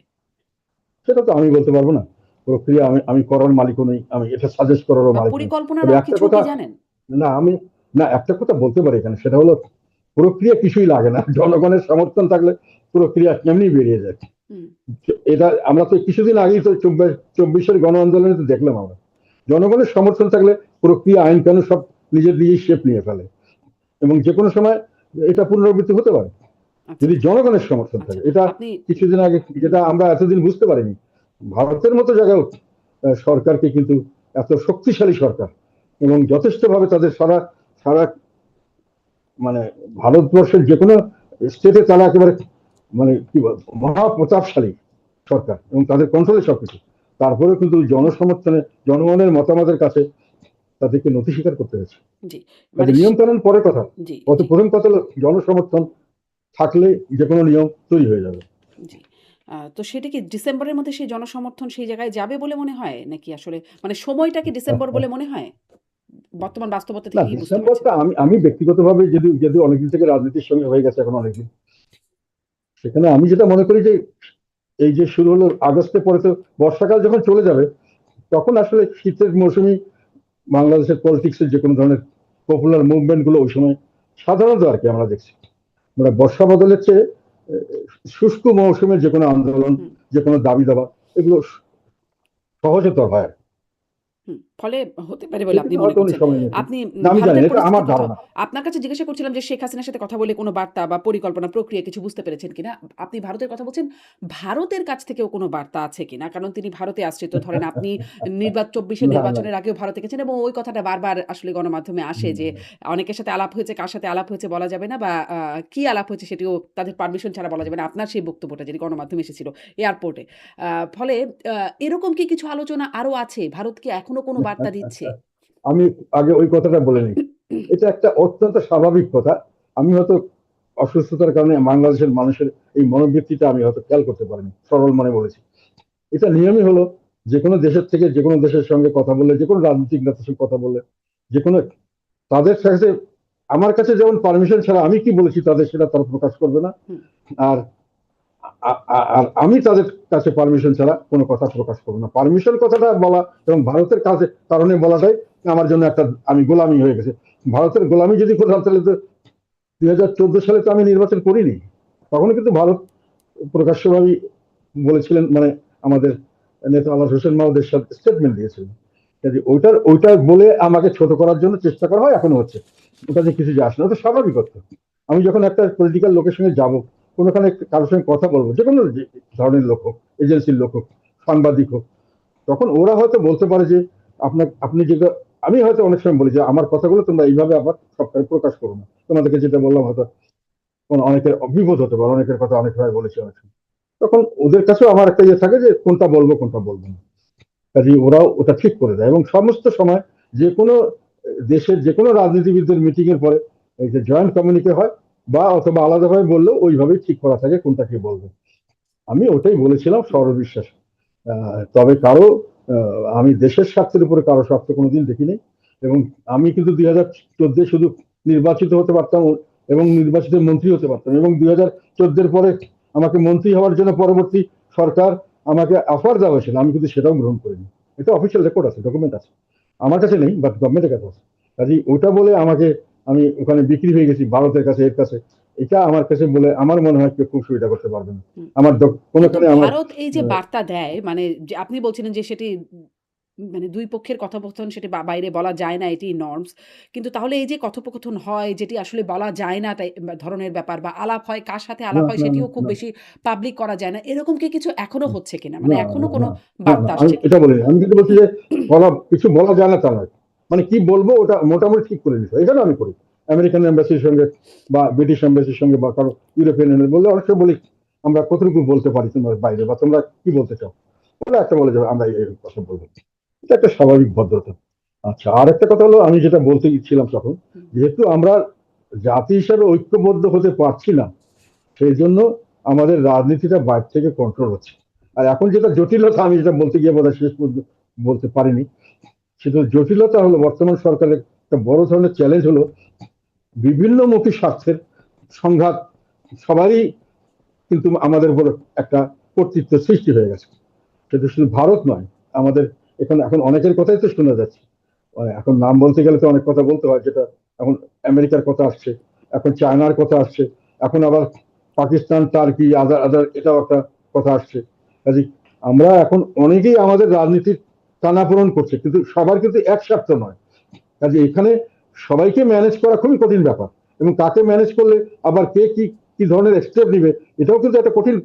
সেটা তো আমি বলতে পারবো না। প্রক্রিয়া আমি আমি করার মালিকও নেই, আমি এটা সাজেস্ট করারও বা মালিক নেই। তবে পরিকল্পনার একটা কিছুও কথা, কি জানেন? না আমি, না একটা কথা বলতে পারি এখানে, সেটা হলো প্রক্রিয়া কিছুই লাগে না, জনগণের সমর্থন থাকলে প্রক্রিয়া এমনি বেরিয়ে যায়। হুম, এটা আমরা তো কিছুদিন আগেই তো 24-এর গণ আন্দোলনে তো দেখলাম আমরা, জনগণের সমর্থন থাকলে প্রক্রিয়া আইন কানুন সব নিজের দিকেই শেপ নিয়ে ফেলে, এবং যে কোনো সময় এটা পুনরাবৃত্তি হতে পারে আচ্ছা, যদি জনগণের সমর্থন আচ্ছা। থাকে। এটা আপনি কিছুদিন আগে, হুম, যেটা আমরা এতদিন বুঝতে পারিনি, ভারতের মতো জায়গায় সরকারকে কিন্তু, এত শক্তিশালী সরকার, এবং যথেষ্ট ভাবে তাদের সারা সারা মানে ভারতবর্ষের যে কোনো স্টেটে তারা একেবারে মানে কি বল মহাপ্রতাপশালী সরকার, এবং তাদের কন্ট্রোলে সবকিছু। তারপরেও কিন্তু জনসমর্থনে, জনগণের মতামতের কাছে তাদেরকে নথি স্বীকার করতে হয়েছে। জি, কাজে মানে নিয়ম কানুন পরে কথা, জি, অত জি, প্রথম কথা হলো জনসমর্থন থাকলে যে কোনো নিয়ম তৈরি হয়ে যাবে। জি। তো সেটা কি ডিসেম্বরের মধ্যে সেই জনসমর্থন সেই জায়গায় যাবে বলে মনে হয়? নাকি আসলে মানে সময়টা কি ডিসেম্বর বলে মনে হয়? বর্তমান বাস্তবতা না, থেকে কি বুঝতে পারছেন? ডিসেম্বরটা আমি আমি ব্যক্তিগতভাবে যদি যদি অনেকদিন থেকে রাজনীতির সঙ্গে হয়ে গেছে এখন অনেকদিন, সেখানে আমি যেটা মনে করি যে এই যে শুরু হলো আগস্টের পরে, তো বর্ষাকাল যখন চলে যাবে, তখন আসলে শীতের মৌসুমে বাংলাদেশের পলিটিক্সের যে কোনো ধরনের পপুলার মুভমেন্ট গুলো ওই সময় সাধারণত আর কি আমরা দেখছি, মানে বর্ষা বদলের চেয়ে শুষ্ক মৌসুমের যে কোনো আন্দোলন, হুম। যে কোনো দাবি দাবা, এগুলো সহজতর হয়। হুম, ফলে হতে পারে বলে আপনি সেজন্য মনে হয়তো উনি করছেন। সময় নিয়েছেন। আপনি না, আমি জানি ভারতের না, এটা আমার পরিস্থিতির কথা ধারণা। আপনার কাছে জিজ্ঞাসা করছিলাম যে শেখ হাসিনার সাথে কথা বলে কোনো বার্তা বা পরিকল্পনা, প্রক্রিয়া কিছু বুঝতে পেরেছেন কিনা? আপনি ভারতের কথা বলছেন, ভারতের কাছ থেকেও কোনো বার্তা আছে কিনা? কারণ তিনি ভারতে আশ্রিত। ধরেন আপনি ২৪ এর না, না। নির্বাচনের আগেও ভারতে গেছেন এবং ওই কথাটা বারবার আসলে গণমাধ্যমে আসে যে অনেকের সাথে আলাপ হয়েছে, কার সাথে আলাপ হয়েছে বলা যাবে না বা কি আলাপ হয়েছে সেটিও তাদের পারমিশন ছাড়া বলা যাবে না। আপনার সেই বক্তব্যটা যেটি গণমাধ্যমে এসেছিল এয়ারপোর্টে। আ ফলে এরকম কি কিছু আলোচনা আরো আছে? ভারত কি এখনো কোনো বার্তা দিচ্ছে? আমি আগে ওই কথাটা বলে নিই। এটা একটা অত্যন্ত স্বাভাবিক কথা। আমি হয়তো অসুস্থতার কারণে বাংলাদেশের মানুষের এই মনোবৃত্তিটা আমি হয়তো খেয়াল করতে পারিনি, সরল মনে বলেছি। এটা নিয়মই হলো, যে কোনো দেশের থেকে যে কোনো দেশের সঙ্গে কথা বললে, যে কোনো রাজনৈতিক নেতার সঙ্গে কথা বললে, যে কোনো তাদের কাছে, আমার কাছে যেমন পারমিশন ছাড়া আমি কি বলেছি তাদের সেটা তারা প্রকাশ করবে না। হুম, আর আর আমি তাদের কাছে পারমিশন ছাড়া কোনো কথা প্রকাশ করবো না। পারমিশন কথাটা বলা এবং ভারতের কাছে কারণে বলাটাই আমার জন্য একটা, আমি গোলামি হয়ে গেছে। ভারতের গোলামি যদি করতাম তাহলে তো 2014 সালে তো আমি নির্বাচন করিনি, তখন কিন্তু ভারত প্রকাশ্যভাবেই বলেছিলেন, মানে আমাদের নেতা আলাস হোসেন মাহমুদের সাথে স্টেটমেন্ট দিয়েছিলেন। কাজে ওইটা বলে আমাকে ছোট করার জন্য চেষ্টা করা হয়, এখনো হচ্ছে। ওটা যে কিছু যায় আসে না, ওটা স্বাভাবিক কথা। আমি যখন একটা পলিটিক্যাল লোকের সঙ্গে যাবো, কোনোখানে কারোর সঙ্গে কথা বলবো, যে কোনো ধরনের লোক হোক, এজেন্সির লোক হোক, সাংবাদিক হোক, তখন ওরা হয়তো বলতে পারে যে আপনি যেটা, আমি হয়তো অনেক সময় বলি যে আমার কথাগুলো তোমরা এইভাবে আবার সবটাই প্রকাশ করো না। তোমাদেরকে যেটা বললাম হয়তো অনেকের বিপদ হতে পারে, অনেকের কথা অনেকভাবে বলেছি অনেক সময়। তখন ওদের কাছেও আমার একটা ইয়ে থাকে যে কোনটা বলবো কোনটা বলবো না। কাজে ওরাও ওটা ঠিক করে দেয়, এবং সমস্ত সময় যে কোনো দেশের যে কোনো রাজনীতিবিদদের মিটিং এর পরে এই যে জয়েন্ট কমিউনিকে হয় বা অথবা আলাদাভাবে বললেও ওইভাবেই ঠিক করা থাকে কোনটা কি বলবে। আমি ওটাই বলেছিলাম, সর্ববিশ্বাস। তবে কারো আমি দেশের স্বার্থের উপরে কারো স্বার্থ কোনোদিন দেখিনি। এবং আমি কিন্তু 2014 শুধু নির্বাচিত হতে পারতাম এবং নির্বাচিত মন্ত্রী হতে পারতাম, এবং 2014 পরে আমাকে মন্ত্রী হওয়ার জন্য পরবর্তী সরকার আমাকে অফার দেওয়া হয়েছিল, আমি কিন্তু সেটাও গ্রহণ করিনি। এটা অফিসিয়াল রেকর্ড আছে, ডকুমেন্ট আছে, আমার কাছে নেই, বাট গভর্নমেন্টের কাছে আছে। কাজে ওটা বলে আমাকে আমি ওখানে বিক্রি হয়ে গেছি ভারতের কাছে, এর কাছে, এটা আমার কাছে বলে আমার মনে হয় কেউ খুব সুবিধা করতে পারবে না। হুম। আমার কিন্তু কোনোখানে আমার ভারত এই যে বার্তা দেয়, মানে যে আপনি বলছিলেন যে সেটি মানে ২ পক্ষের কথোপকথন, সেটি বাইরে বলা যায় না, এটি নরমস। কিন্তু তাহলে এই যে কথোপকথন হয়, যেটি আসলে বলা যায় না ধরনের ব্যাপার, বা আলাপ হয়, কার সাথে না আলাপ হয় না সেটিও খুব না বেশি পাবলিক করা যায় না। এরকম কি কিছু এখনো হচ্ছে কিনা? মানে না এখনো না কোনো না না, বার্তা আমি আসছে এটা কিনা? বলিনি। আমি কিন্তু বলছি যে কিছু বলা যায় না তা নয়, মানে কি বলবো ওটা মোটামুটি ঠিক করে নিতে, এখানে আমি করি আমেরিকান এম্বাসির সঙ্গে বা ব্রিটিশ এম্বাসির সঙ্গে বা কারো ইউরোপিয়ান এম্বাসি বললে অনেক সময় বলি আমরা কতটুকু বলতে পারি তোমার বাইরে, বা তোমরা কি বলতে চাও, বলে একটা বলে যাবে আমরা এই কথা বলবো। এটা একটা স্বাভাবিক ভদ্রতা। আচ্ছা, আর একটা কথা হলো, আমি যেটা বলতে গেছিলাম তখন, হুম, যেহেতু আমরা জাতি হিসাবে ঐক্যবদ্ধ হতে পারছি না, সেই জন্য আমাদের রাজনীতিটা বাইরে থেকে কন্ট্রোল হচ্ছে। আর এখন যেটা জটিলতা, আমি যেটা বলতে গিয়ে বোধহয় শেষ পর্যন্ত বলতে পারিনি, সেটা জটিলতা হলো বর্তমান সরকারের একটা বড় ধরনের চ্যালেঞ্জ হলো বিভিন্নমুখী স্বার্থের সংঘাত। সবারই কিন্তু আমাদের উপর একটা কর্তৃত্ব সৃষ্টি হয়ে গেছে। সেটা শুধু ভারত নয়, আমাদের এখানে এখন অনেকের কথাই তো শোনা যাচ্ছে। এখন নাম বলতে গেলে তো অনেক কথা বলতে হয়, যেটা এখন আমেরিকার কথা আসছে, এখন চায়নার কথা আসছে, এখন আবার পাকিস্তান, টার্কি, আদার আদার, এটাও একটা কথা আসছে। কাজে আমরা এখন অনেকেই আমাদের রাজনীতির টানাপোড়েন করছে, কিন্তু সবার কিন্তু এক স্বার্থ নয়। কাজে এখানে সবাইকে ম্যানেজ করা খুবই কঠিন ব্যাপার, এবং কাকে ম্যানেজ করলে আবার কে কি কি ধরনের স্টেপ নিবে, এটাও কিন্তু একটা কঠিন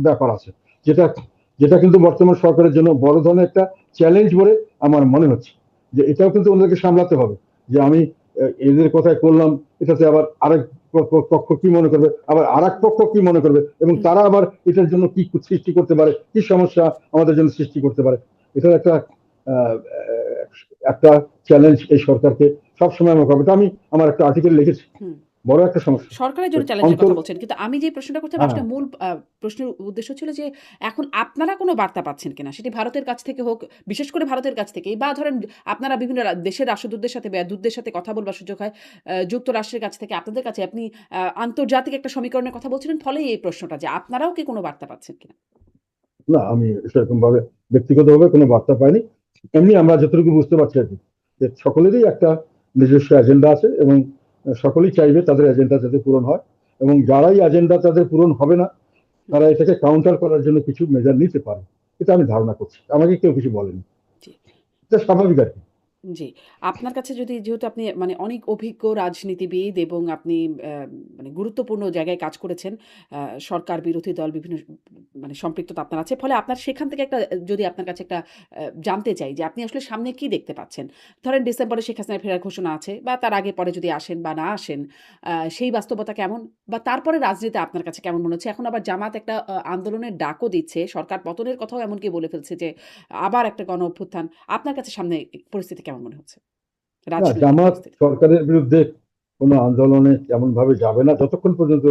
ব্যাপার আছে, যেটা যেটা কিন্তু বর্তমান সরকারের জন্য বড় ধরনের একটা চ্যালেঞ্জ বলে আমার মনে হচ্ছে। যে এটাও কিন্তু ওদেরকে সামলাতে হবে, যে আমি এদের কথায় করলাম, এটাতে আবার আরেক পক্ষ কি মনে করবে, আবার আর এক পক্ষ কি মনে করবে, এবং হুম। তারা আবার এটার জন্য কি সৃষ্টি করতে পারে, কি সমস্যা আমাদের জন্য সৃষ্টি করতে পারে। এটার একটা আহ, একটা চ্যালেঞ্জ এই সরকারকে সবসময় মোকাবিলা। আমি আমার একটা আর্টিকেল লিখেছি, হুম। বড় একটা সমস্যা সরকারের জন্য চ্যালেঞ্জের অন্তর। কথা বলছেন। কিন্তু আমি যে প্রশ্নটা করতে হ্যাঁ, আসলে মূল প্রশ্নের উদ্দেশ্য ছিল যে, এখন আপনারা কোনো বার্তা পাচ্ছেন কিনা? সেটি ভারতের কাছ থেকে হোক, বিশেষ করে ভারতের কাছ থেকেই, বা ধরেন আপনারা বিভিন্ন দেশের রাষ্ট্রদূতদের সাথে বা দূতদের সাথে কথা বলবার সুযোগ হয়। যুক্তরাষ্ট্রের কাছ থেকে আপনাদের কাছে, আপনি আন্তর্জাতিক একটা সমীকরণের কথা বলছিলেন, ফলেই এই প্রশ্নটা যে আপনারাও কি কোনো বার্তা পাচ্ছেন কিনা? না আমি সেরকম ভাবে ব্যক্তিগতভাবে কোনো বার্তা পাইনি। এমনি আমরা যতটুকু বুঝতে পারছি আর কি, যে সকলেরই একটা নিজস্ব এজেন্ডা আছে, এবং সকলেই চাইবে তাদের এজেন্ডা যাতে পূরণ হয়, এবং যারাই এজেন্ডা তাদের পূরণ হবে না, হুম, তারা এটাকে কাউন্টার করার জন্য কিছু মেজার নিতে পারে। এটা আমি ধারণা করছি, আমাকে কেউ কিছু বলেনি। জি। এটা স্বাভাবিক আর কি। জি। আপনার কাছে যদি, যেহেতু আপনি মানে অনেক অভিজ্ঞ রাজনীতিবিদ এবং আপনি অ্যা মানে গুরুত্বপূর্ণ জায়গায় কাজ করেছেন। সরকার বিরোধী দল বিভিন্ন মানে সম্পৃক্ততা আপনার আছে। ফলে আপনার সেখান থেকে একটা, যদি আপনার কাছে একটা জানতে চাই যে আপনি আসলে সামনে কি দেখতে পাচ্ছেন? ধরেন ডিসেম্বরে শেখ হাসিনার ফেরার ঘোষণা আছে, বা তার আগে পরে যদি আসেন বা না আসেন, সেই বাস্তবতা কেমন? বা তারপরে রাজনীতি আপনার কাছে কেমন মনে হচ্ছে? এখন আবার জামাত একটা আন্দোলনের ডাকও দিচ্ছে। সরকার পতনের কথাও এমনকি বলে ফেলছে যে আবার একটা গণ অভ্যুত্থান। আপনার কাছে সামনে পরিস্থিতি কেমন মনে হচ্ছে? না, রাজনৈতিক জামাত পরিস্থিতি। সরকারের বিরুদ্ধে কোনো আন্দোলনে এমন ভাবে যাবে না যতক্ষণ পর্যন্ত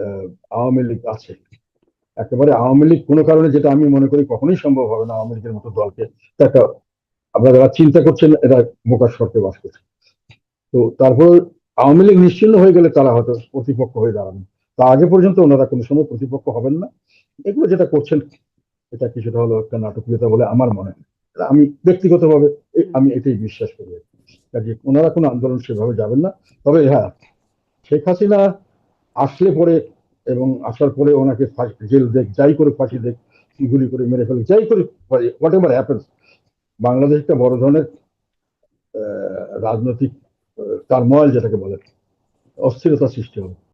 আহ, আওয়ামী লীগ আছে। একেবারে আওয়ামী লীগ কোনো কারণে, যেটা আমি মনে করি কখনোই সম্ভব হবে না, আওয়ামী লীগের মতো দলকে একটা, আপনারা যারা চিন্তা করছেন এরা বোকার স্বর্গে বাস করছে। তো তারপর আওয়ামী লীগ নিশ্চিহ্ন হয়ে গেলে তারা হয়তো প্রতিপক্ষ হয়ে দাঁড়াবেন। তা আগে পর্যন্ত ওনারা কোনো সময় প্রতিপক্ষ হবেন না। এগুলো যেটা করছেন, এটা কিছুটা হলো একটা নাটকীয়তা বলে আমার মনে হয়। এটা আমি ব্যক্তিগতভাবে হুম, আমি এটাই বিশ্বাস করি। কাজে ওনারা কোনো আন্দোলন সেভাবে যাবেন না। তবে হ্যাঁ, শেখ হাসিনা আসলে পরে এবং আসার পরে ওনাকে জেল দেখ, যাই করে ফাঁসি দেখ, গুলি করে মেরে ফেলে, যাই করে হোয়াট এভার হ্যাপেন্স, বাংলাদেশ একটা বড় ধরনের রাজনৈতিক টার্মোয়েল যেটাকে বলে, অস্থিরতা সৃষ্টি হবে।